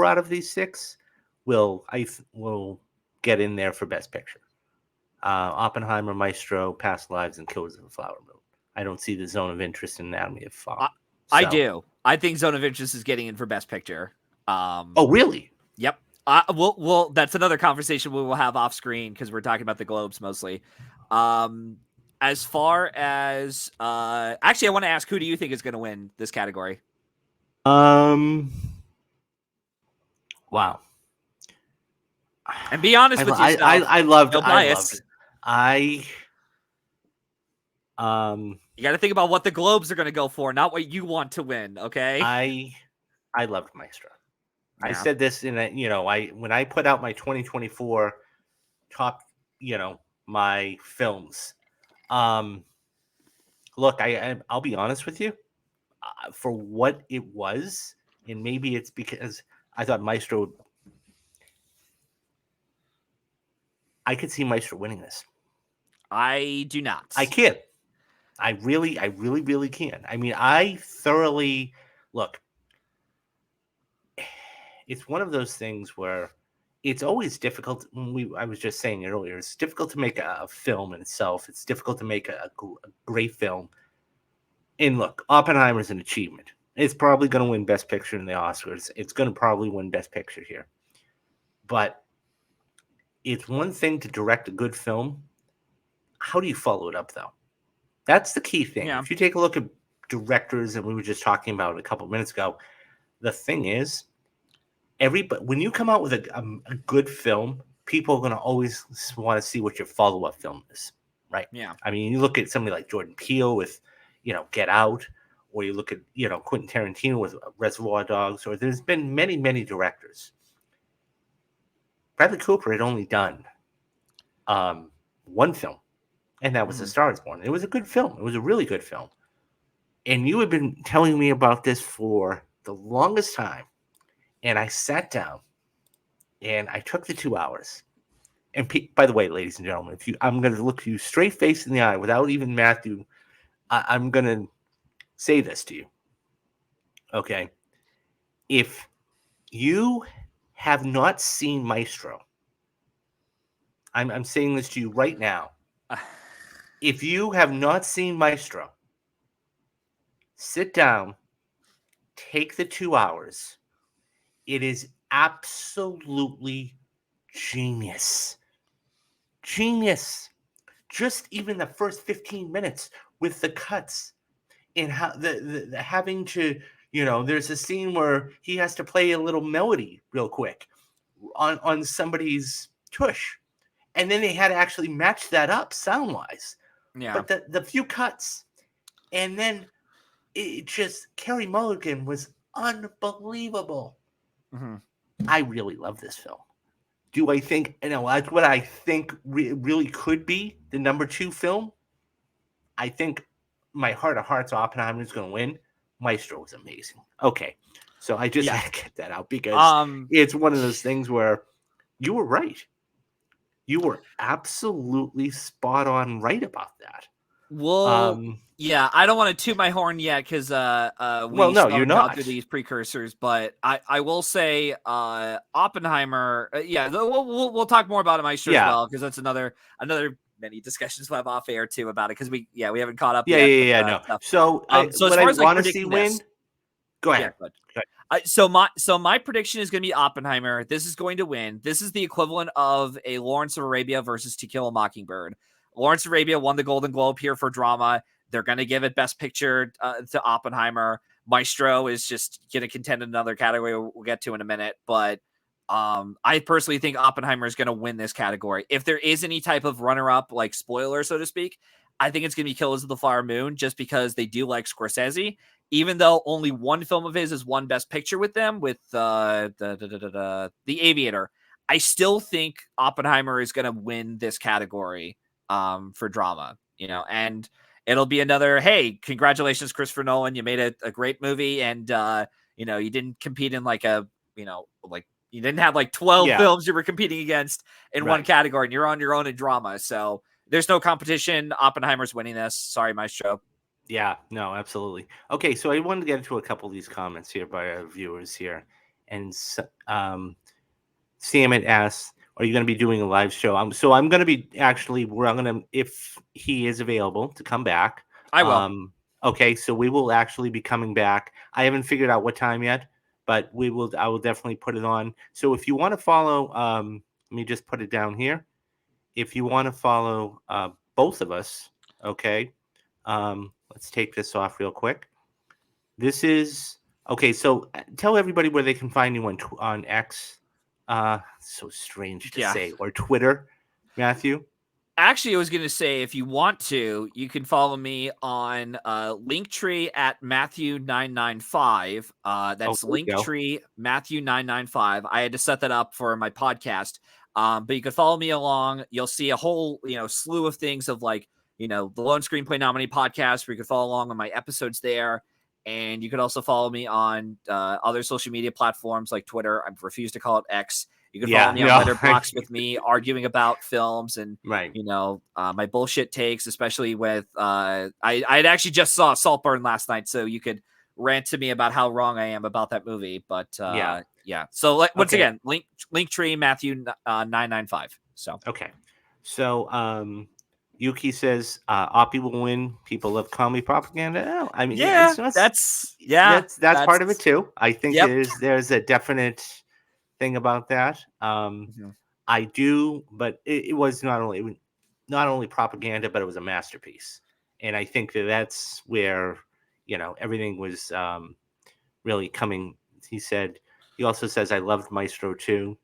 out of these 6 will get in there for Best Picture. Oppenheimer, Maestro, Past Lives, and Killers of the Flower Moon. I don't see The Zone of Interest in Anatomy of the Fall. I do. I think Zone of Interest is getting in for Best Picture. Oh, really? Yep. Well, that's another conversation we will have off screen, because we're talking about the Globes mostly. As far as actually, I want to ask, who do you think is going to win this category? Wow. And be honest with yourself. I loved it. You got to think about what the Globes are going to go for, not what you want to win. Okay. I loved Maestro. Yeah. I said this when I put out my 2024 top, my films. Look, I'll be honest with you. For what it was, and maybe it's because I thought Maestro. I could see Maestro winning this. I do not. I can't. I really can. I mean, I thoroughly look. It's one of those things where it's always difficult. I was just saying earlier, it's difficult to make a film in itself. It's difficult to make a great film. And look, Oppenheimer is an achievement. It's probably going to win Best Picture in the Oscars. It's going to probably win Best Picture here. But it's one thing to direct a good film. How do you follow it up, though? That's the key thing. Yeah. If you take a look at directors, and we were just talking about it a couple of minutes ago, the thing is, when you come out with a good film, people are going to always want to see what your follow-up film is, right? Yeah. I mean, you look at somebody like Jordan Peele with, Get Out, or you look at, Quentin Tarantino with Reservoir Dogs, or there's been many, many directors. Bradley Cooper had only done one film, and that was A Star is Born. It was a good film. It was a really good film. And you had been telling me about this for the longest time. And I sat down and I took the 2 hours. And by the way, ladies and gentlemen, I'm going to look you straight face in the eye without even Matthew. I'm going to say this to you. Okay. If you have not seen Maestro, I'm saying this to you right now. If you have not seen Maestro, sit down, take the 2 hours. It is absolutely genius. Genius. Just even the first 15 minutes with the cuts and how the having to, there's a scene where he has to play a little melody real quick on somebody's tush. And then they had to actually match that up sound wise. Yeah. But the few cuts, and then it just, Carey Mulligan was unbelievable. Mm-hmm. I really love this film. Do I think, what I think really could be the number 2 film? I think my heart of hearts, Oppenheimer is going to win. Maestro was amazing. Okay. So I just had to get that out because it's one of those things where you were right. You were absolutely spot on right about that. Well, yeah, I don't want to toot my horn yet because you're not through these precursors, but I will say Oppenheimer. We'll talk more about it, Maestro, as well, because that's another many discussions we'll have off air too about it because we haven't caught up yet. No. Stuff. So So as far as want to see win, go ahead. Yeah, go ahead. So my prediction is going to be Oppenheimer. This is going to win. This is the equivalent of a Lawrence of Arabia versus To Kill a Mockingbird. Lawrence of Arabia won the Golden Globe here for drama. They're going to give it Best Picture to Oppenheimer. Maestro is just going to contend in another category we'll get to in a minute. But I personally think Oppenheimer is going to win this category. If there is any type of runner-up, like spoiler, so to speak, I think it's going to be Killers of the Flower Moon just because they do like Scorsese. Even though only one film of his is won Best Picture with them, with The Aviator, I still think Oppenheimer is going to win this category for drama, and it'll be another, hey, congratulations, Christopher Nolan. You made a great movie. And, you didn't compete in like you didn't have like 12 films you were competing against in one category, and you're on your own in drama. So there's no competition. Oppenheimer's winning this. Sorry, Maestro. Yeah, no, absolutely. Okay, so I wanted to get into a couple of these comments here by our viewers here. And Sam had asked, are you going to be doing a live show? So I'm going to be if he is available to come back. I will. Okay, so we will actually be coming back. I haven't figured out what time yet, but I will definitely put it on. So if you want to follow, let me just put it down here. If you want to follow both of us, okay, let's take this off real quick. This is, okay, so tell everybody where they can find you on X. So strange to say, or Twitter, Matthew. Actually, I was going to say, if you want to, you can follow me on Linktree at Matthew995. That's Linktree Matthew995. I had to set that up for my podcast, but you can follow me along. You'll see a whole slew of things of like the Lone Screenplay Nominee podcast, where you can follow along on my episodes there. And you can also follow me on other social media platforms like Twitter. I refuse to call it X. You can follow me on Letterboxd with me arguing about films and, my bullshit takes, especially with I actually just saw Saltburn last night, so you could rant to me about how wrong I am about that movie. But yeah. So once again, Linktree Matthew 995. So okay. So Yuki says Oppie will win. People love comedy propaganda. Oh, I mean, Yeah, it's not, that's part of it that's too. I think yep. there's a definite thing about that. Mhm. I do, but it was not only propaganda, but it was a masterpiece. And I think that's where everything was really coming. He also says, "I loved Maestro too.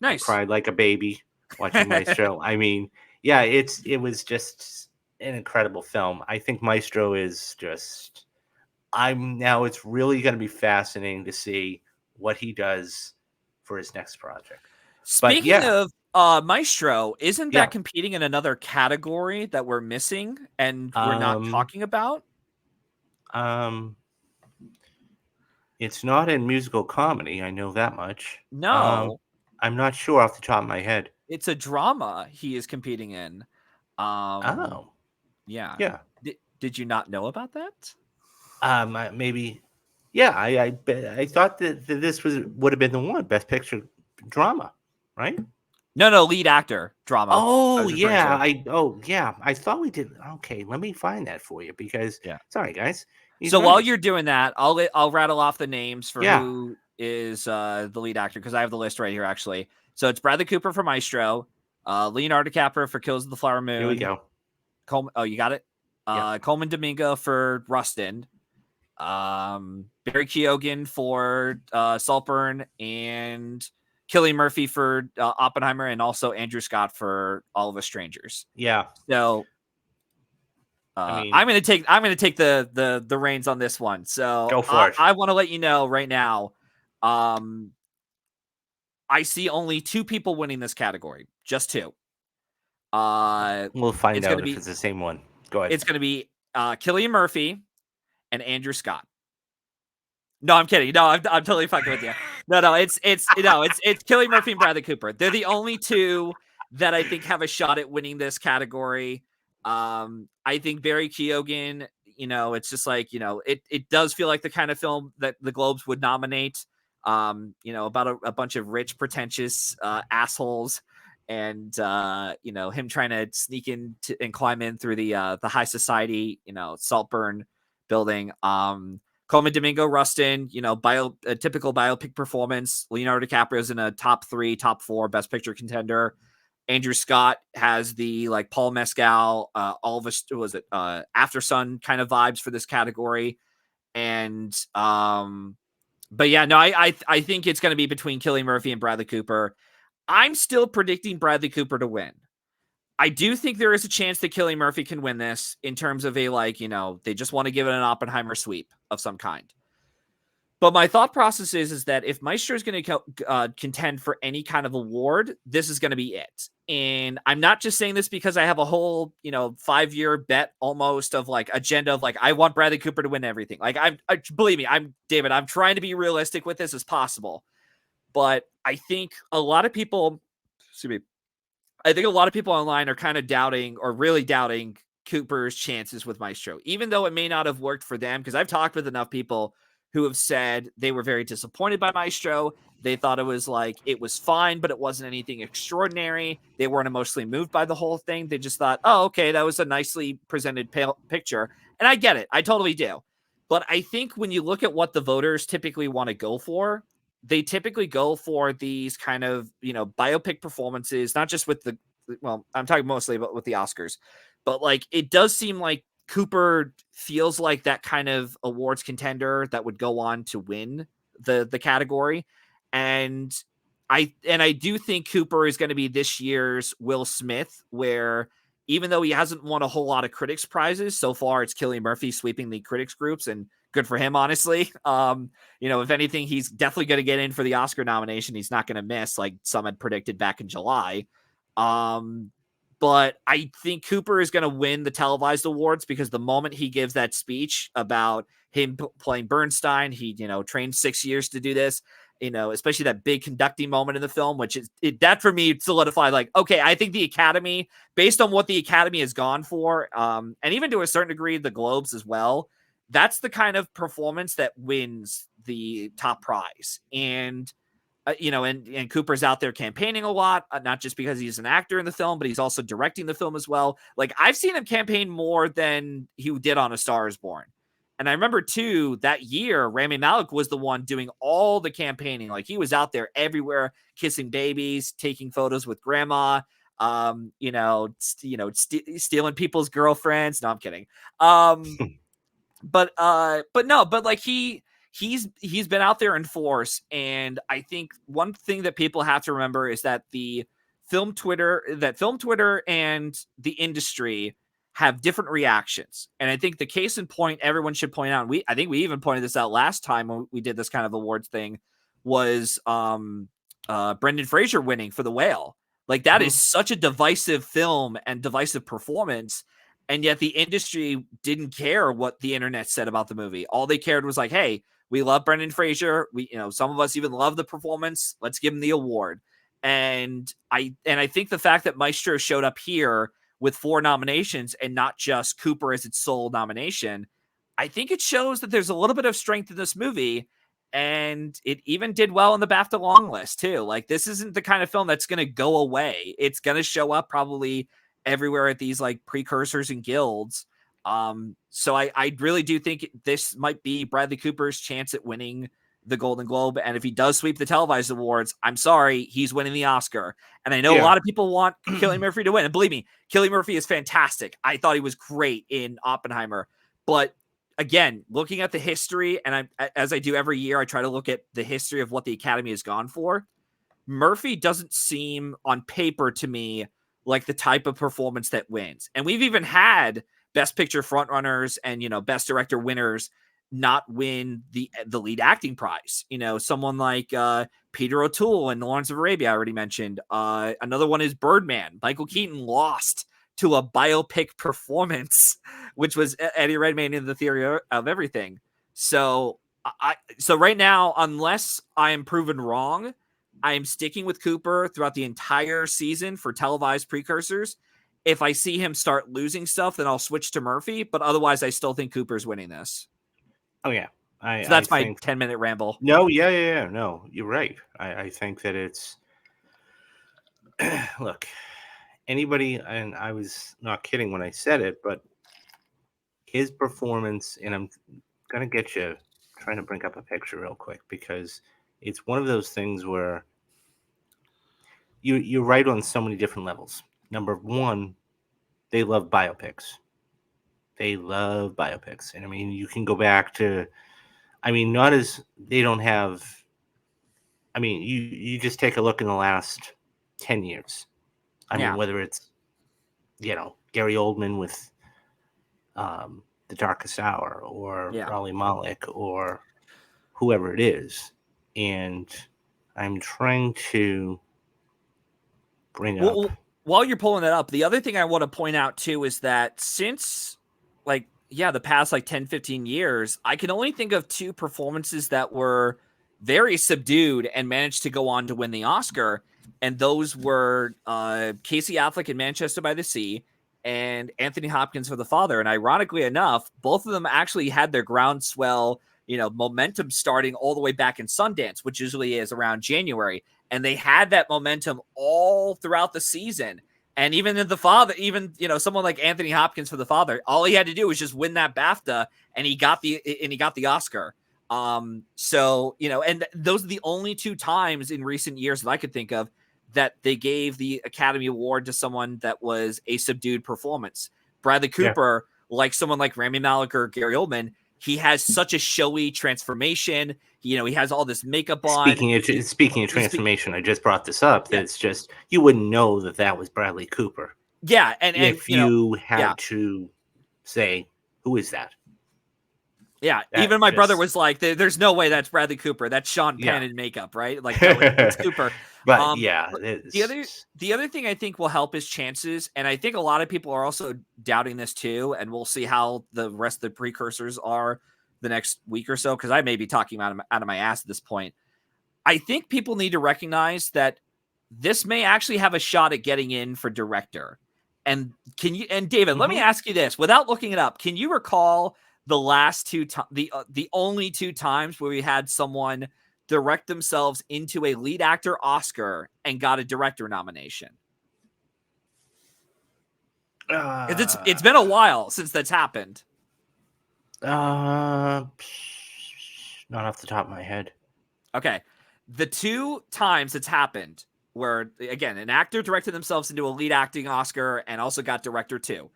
I Nice. cried like a baby watching Maestro." I mean, yeah, it was just an incredible film. I think Maestro is just. I'm now. It's really going to be fascinating to see what he does for his next project. But Speaking yeah, of Maestro, isn't that yeah. competing in another category that we're missing and we're not Um, talking about? um, it's not in musical comedy. I know that much. No, I'm not sure off the top of my head. it's a drama he is competing in. Um, Oh, yeah. yeah. Did you not know about that? Maybe. Yeah, I thought that this would have been the one best picture drama, right? No, lead actor drama. I Oh was referring yeah, to. I thought we did. Okay, let me find that for you because Yeah. sorry guys, he's So while right. you're doing that, I'll rattle off the names for Yeah, who is the lead actor because I have the list right here actually. So it's Bradley Cooper for Maestro, Leonardo DiCaprio for Kills of the Flower here we Moon. go. Oh, you got it. Yeah, Coleman Domingo for Rustin. Barry Keoghan for Saltburn, and Cillian Murphy for Oppenheimer, and also Andrew Scott for All of Us Strangers. yeah. So I mean, I'm gonna take the reins on this one. So go for it. I want to let you know right now. Um, I see only two people winning this category, just two. We'll find It's gonna out if be it's the same one. Go ahead. Cillian Murphy and Andrew Scott. No, I'm kidding. No, I'm totally fucking with you. No, it's Cillian Murphy and Bradley Cooper. They're the only two that I think have a shot at winning this category. I think Barry Keoghan, it's just like, it does feel like the kind of film that the Globes would nominate. About a bunch of rich, pretentious assholes, and him trying to sneak in and climb in through the high society, Saltburn building. Coleman Domingo, Rustin, a typical biopic performance. Leonardo DiCaprio's in a top 3, top 4 Best Picture contender. Andrew Scott has the like Paul Mescal, all of us was it After Sun kind of vibes for this category, and but yeah, no, I think it's going to be between Cillian Murphy and Bradley Cooper. I'm still predicting Bradley Cooper to win. I do think there is a chance that Cillian Murphy can win this in terms of they just want to give it an Oppenheimer sweep of some kind. But my thought process is that if Maestro is going to contend for any kind of award, this is going to be it. And I'm not just saying this because I have a whole, 5-year bet almost of like agenda of like, I want Bradley Cooper to win everything. Like believe me, I'm David, I'm trying to be realistic with this as possible. But I think a lot of people, excuse me, I think a lot of people online are kind of doubting or really doubting Cooper's chances with Maestro, even though it may not have worked for them. Because I've talked with enough people who have said they were very disappointed by Maestro. They thought it was fine, but it wasn't anything extraordinary. They weren't emotionally moved by the whole thing. They just thought, oh, okay, that was a nicely presented picture. And I get it. I totally do. But I think when you look at what the voters typically want to go for, they typically go for these kind of, biopic performances, not just with I'm talking mostly about with the Oscars, but like, it does seem like Cooper feels like that kind of awards contender that would go on to win the category. And I do think Cooper is going to be this year's Will Smith, where even though he hasn't won a whole lot of critics prizes so far, it's Cillian Murphy sweeping the critics groups, and good for him, honestly. If anything, he's definitely going to get in for the Oscar nomination. He's not going to miss, like some had predicted back in July. But I think Cooper is going to win the televised awards because the moment he gives that speech about him playing Bernstein, he, trained 6 years to do this, especially that big conducting moment in the film, which is that for me solidified like, okay, I think the Academy, based on what the Academy has gone for, and even to a certain degree, the Globes as well, that's the kind of performance that wins the top prize. And and Cooper's out there campaigning a lot, not just because he's an actor in the film, but he's also directing the film as well. Like, I've seen him campaign more than he did on A Star Is Born. And I remember too, that year, Rami Malek was the one doing all the campaigning. Like, he was out there everywhere, kissing babies, taking photos with grandma, stealing people's girlfriends. No, I'm kidding. But like he's been out there in force. And I think one thing that people have to remember is that film Twitter and the industry have different reactions. And I think the case in point, everyone should point out, I think we even pointed this out last time when we did this kind of awards thing, was Brendan Fraser winning for The Whale. Like, that is such a divisive film and divisive performance. And yet the industry didn't care what the internet said about the movie. All they cared was like, hey, we love Brendan Fraser. Some of us even love the performance. Let's give him the award. And I think the fact that Maestro showed up here with 4 nominations and not just Cooper as its sole nomination, I think it shows that there's a little bit of strength in this movie. And it even did well in the BAFTA long list too. Like, this isn't the kind of film that's going to go away. It's going to show up probably everywhere at these like precursors and guilds. So I really do think this might be Bradley Cooper's chance at winning the Golden Globe. And if he does sweep the televised awards, I'm sorry, he's winning the Oscar. And I know a lot of people want Cillian Murphy to win. And believe me, Cillian Murphy is fantastic. I thought he was great in Oppenheimer. But again, looking at the history, and as I do every year, I try to look at the history of what the Academy has gone for. Murphy doesn't seem on paper to me like the type of performance that wins. And we've even had Best Picture frontrunners and, Best Director winners not win the lead acting prize. Someone like Peter O'Toole in Lawrence of Arabia, I already mentioned. Another one is Birdman. Michael Keaton lost to a biopic performance, which was Eddie Redmayne in The Theory of Everything. So right now, unless I am proven wrong, I am sticking with Cooper throughout the entire season for televised precursors. If I see him start losing stuff, then I'll switch to Murphy. But otherwise, I still think Cooper's winning this. Oh, yeah. So that's my 10-minute ramble. No, yeah. No, you're right. I think that it's... Look, anybody, and I was not kidding when I said it, but his performance, and I'm going to get you trying to bring up a picture real quick, because it's one of those things where you're right on so many different levels. Number one, they love biopics. And I mean, you can go back to, they don't have, you just take a look in the last 10 years. I mean, whether it's, Gary Oldman with The Darkest Hour, or Rami Malek, or whoever it is. And I'm trying to bring up. While you're pulling that up, the other thing I want to point out too is that since the past 10, 15 years, I can only think of 2 performances that were very subdued and managed to go on to win the Oscar. And those were Casey Affleck in Manchester by the Sea and Anthony Hopkins for The Father. And ironically enough, both of them actually had their groundswell, momentum starting all the way back in Sundance, which usually is around January. And they had that momentum all throughout the season. And even in The Father, someone like Anthony Hopkins for The Father, all he had to do was just win that BAFTA, and he got the Oscar. And those are the only 2 times in recent years that I could think of that they gave the Academy Award to someone that was a subdued performance. Bradley Cooper, like someone like Rami Malek or Gary Oldman, he has such a showy transformation. He has all this makeup on. Speaking of transformation, I just brought this up. That it's just, you wouldn't know that was Bradley Cooper. Yeah, and if you had to say, who is that? Yeah, even my brother was like, "There's no way that's Bradley Cooper. That's Sean Penn in makeup, right? Like, no, it's Cooper." But the other thing I think will help his chances, and I think a lot of people are also doubting this too, and we'll see how the rest of the precursors are the next week or so, because I may be talking out of my ass at this point. I think people need to recognize that this may actually have a shot at getting in for director. And David, let me ask you this, without looking it up, can you recall the last 2 times, the only 2 times where we had someone direct themselves into a lead actor Oscar and got a director nomination? It's been a while since that's happened. Not off the top of my head. Okay. The 2 times it's happened where, again, an actor directed themselves into a lead acting Oscar and also got director too.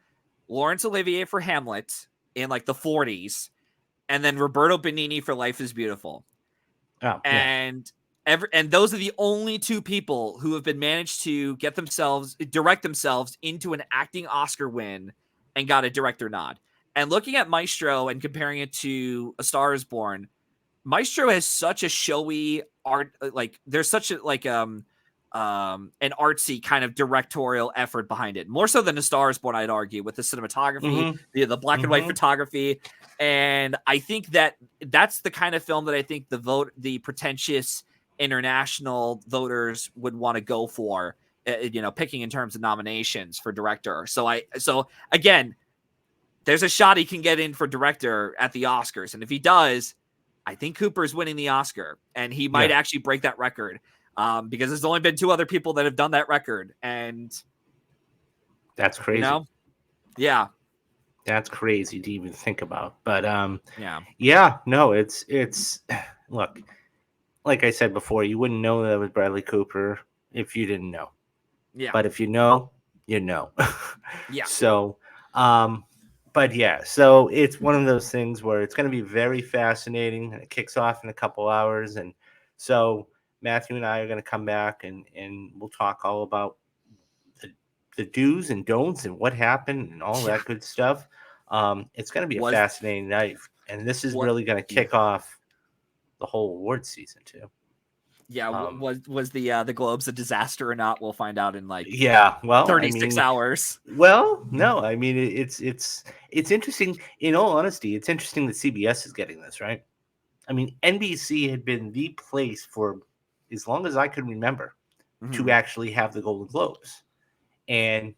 Laurence Olivier for Hamlet in like the 40s, and then Roberto Benigni for Life is Beautiful. Oh, and those are the only 2 people who have been managed to direct themselves into an acting Oscar win and got a director nod. And looking at Maestro and comparing it to A Star Is Born, Maestro has such a showy art, like there's such a an artsy kind of directorial effort behind it, more so than A Star Is Born, I'd argue, with the cinematography, the black and white photography. And I think that's the kind of film that I think the pretentious international voters would want to go for, picking in terms of nominations for director. So again, there's a shot he can get in for director at the Oscars. And if he does, I think Cooper's winning the Oscar, and he might actually break that record. Because there's only been 2 other people that have done that record, and that's crazy. Yeah, that's crazy to even think about. But no, it's look, like I said before, you wouldn't know that it was Bradley Cooper if you didn't know. Yeah, but if you know, you know. Yeah. So, but yeah, so it's one of those things where it's going to be very fascinating, and it kicks off in a couple hours, and so Matthew and I are going to come back and we'll talk all about the do's and don'ts and what happened and all that good stuff. It's going to be a fascinating night, and this is really going to kick off the whole award season too. Yeah, was the Globes a disaster or not? We'll find out in 36 hours. Well, no, I mean it's interesting. In all honesty, it's interesting that CBS is getting this, right? I mean, NBC had been the place for as long as I can remember to actually have the Golden Globes, and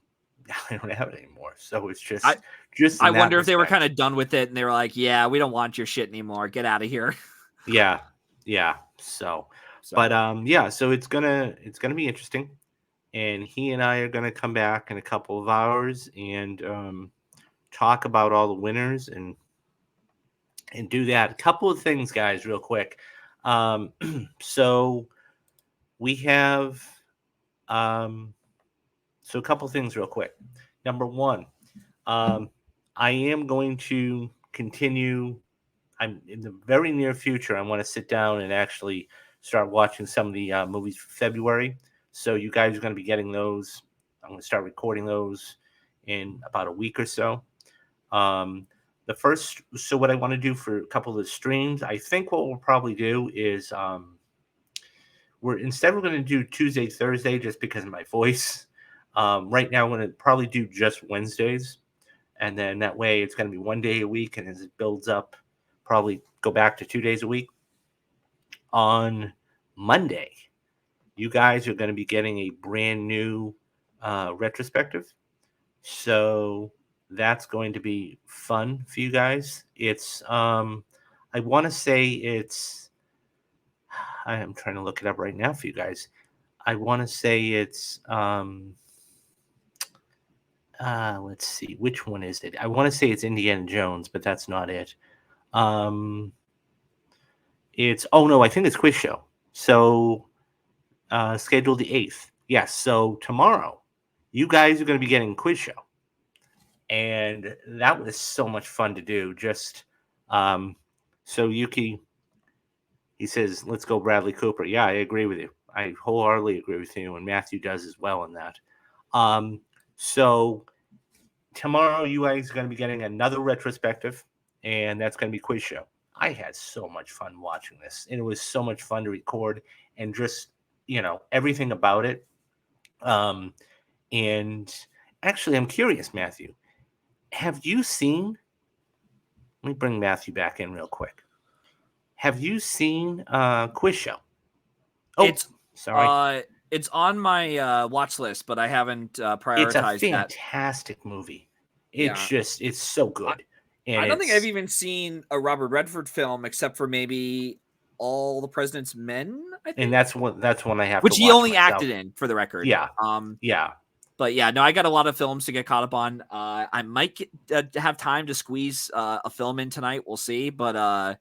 I don't have it anymore. So it's just I wonder if they were kind of done with it and they were like, yeah, we don't want your shit anymore. Get out of here. Yeah. So so it's gonna be interesting, and he and I are gonna come back in a couple of hours and talk about all the winners and do that. A couple of things, guys, real quick. So we have so a couple of things real quick. Number one, I am going to continue. I'm in the very near future. I want to sit down and actually start watching some of the movies for February. So you guys are going to be getting those. I'm going to start recording those in about a week or so. So what I want to do for a couple of the streams, I think what we'll probably do is we're going to do Tuesday, Thursday, just because of my voice. Right now, I'm going to probably do just Wednesdays, and then that way it's going to be 1 day a week, and as it builds up, probably go back to 2 days a week. On Monday, you guys are going to be getting a brand new retrospective, so that's going to be fun for you guys. It's I want to say it's I am trying to look it up right now for you guys. I want to say it's let's see, which one is it? I want to say it's Indiana Jones, but that's not it. I think it's Quiz Show. So scheduled the 8th. Yes, so tomorrow you guys are going to be getting Quiz Show. And that was so much fun to do. Just so Yuki, he says, let's go Bradley Cooper. Yeah, I agree with you. I wholeheartedly agree with you, and Matthew does as well in that. So tomorrow you guys are going to be getting another retrospective, and that's going to be Quiz Show. I had so much fun watching this, and it was so much fun to record and just, everything about it. And actually, I'm curious, Matthew, have you seen, let me bring Matthew back in real quick. Have you seen Quiz Show? Oh, sorry. It's on my watch list, but I haven't prioritized that. It's a fantastic movie. It's so good. I don't think I've even seen a Robert Redford film except for maybe All the President's Men, I think. And that's one I have which to he watch only myself. acted in, for the record. Yeah. But yeah, no, I got a lot of films to get caught up on. I might have time to squeeze a film in tonight. We'll see. But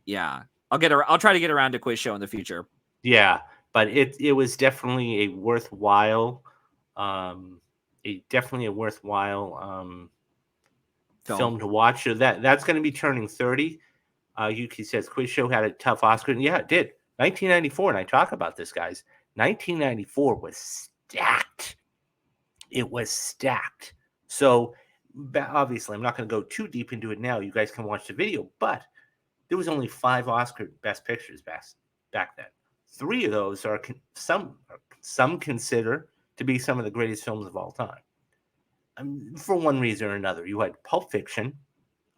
yeah, I'll try to get around to Quiz Show in the future. Yeah, but it was definitely a worthwhile, film to watch. So that's going to be turning 30. Yuki says Quiz Show had a tough Oscar. And yeah, it did. 1994, and I talk about this, guys. 1994 was stacked. It was stacked. So obviously, I'm not going to go too deep into it now. You guys can watch the video, but there was only 5 Oscar Best Pictures back then. 3 of those are some consider to be some of the greatest films of all time. For one reason or another, you had Pulp Fiction,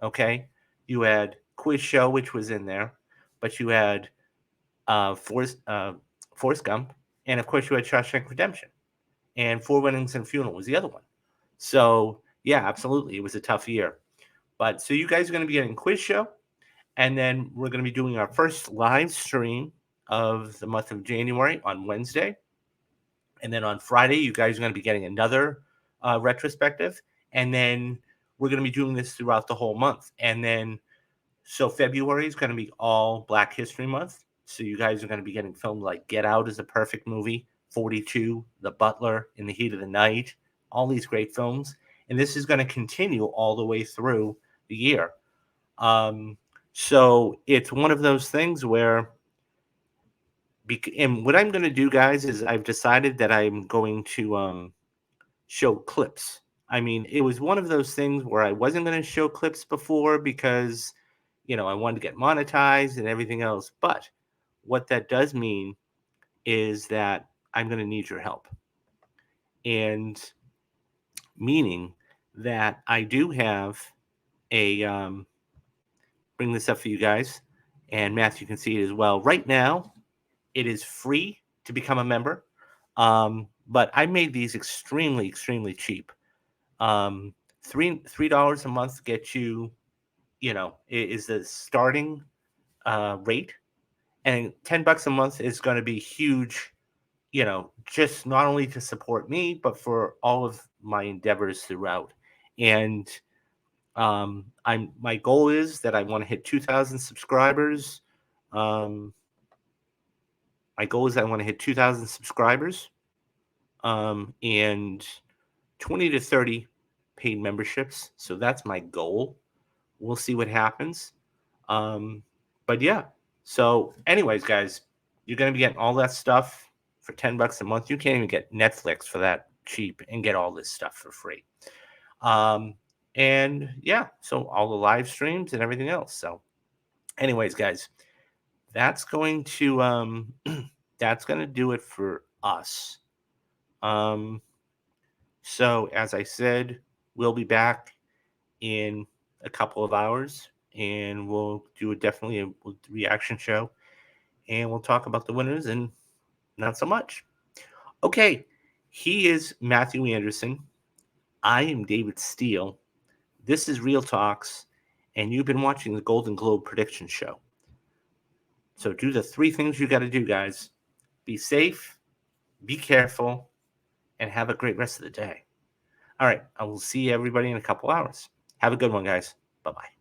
okay? You had Quiz Show, which was in there, but you had Forrest Gump, and of course you had Shawshank Redemption. And Four Weddings and a Funeral was the other one. So, yeah, absolutely. It was a tough year. But so you guys are going to be getting Quiz Show. And then we're going to be doing our first live stream of the month of January on Wednesday. And then on Friday, you guys are going to be getting another retrospective. And then we're going to be doing this throughout the whole month. And then, so February is going to be all Black History Month. So you guys are going to be getting films like Get Out is a perfect movie. 42, The Butler, In the Heat of the Night, all these great films. And this is going to continue all the way through the year. So it's one of those things where, and what I'm going to do, guys, is I've decided that I'm going to show clips. I mean, it was one of those things where I wasn't going to show clips before because, I wanted to get monetized and everything else. But what that does mean is that I'm going to need your help. And meaning that I do have a, bring this up for you guys, and Matthew can see it as well. Right now, it is free to become a member, but I made these extremely, extremely cheap. $3 a month gets you, is the starting rate, and $10 a month is going to be huge. Just not only to support me, but for all of my endeavors throughout. And my goal is that I want to hit 2,000 subscribers. My goal is I want to hit 2,000 subscribers, and 20 to 30 paid memberships. So that's my goal. We'll see what happens. But yeah. So anyways, guys, you're going to be getting all that stuff for $10 a month. You can't even get Netflix for that cheap and get all this stuff for free. And yeah, so all the live streams and everything else. So anyways, guys, that's going to do it for us. So as I said, we'll be back in a couple of hours, and we'll do definitely a reaction show, and we'll talk about the winners and not so much. Okay, he is Matthew Anderson. I am David Steele. This is Real Talks, and you've been watching the Golden Globe Prediction Show. So do the 3 things you got to do, guys. Be safe, be careful, and have a great rest of the day. All right, I will see everybody in a couple hours. Have a good one, guys. Bye-bye.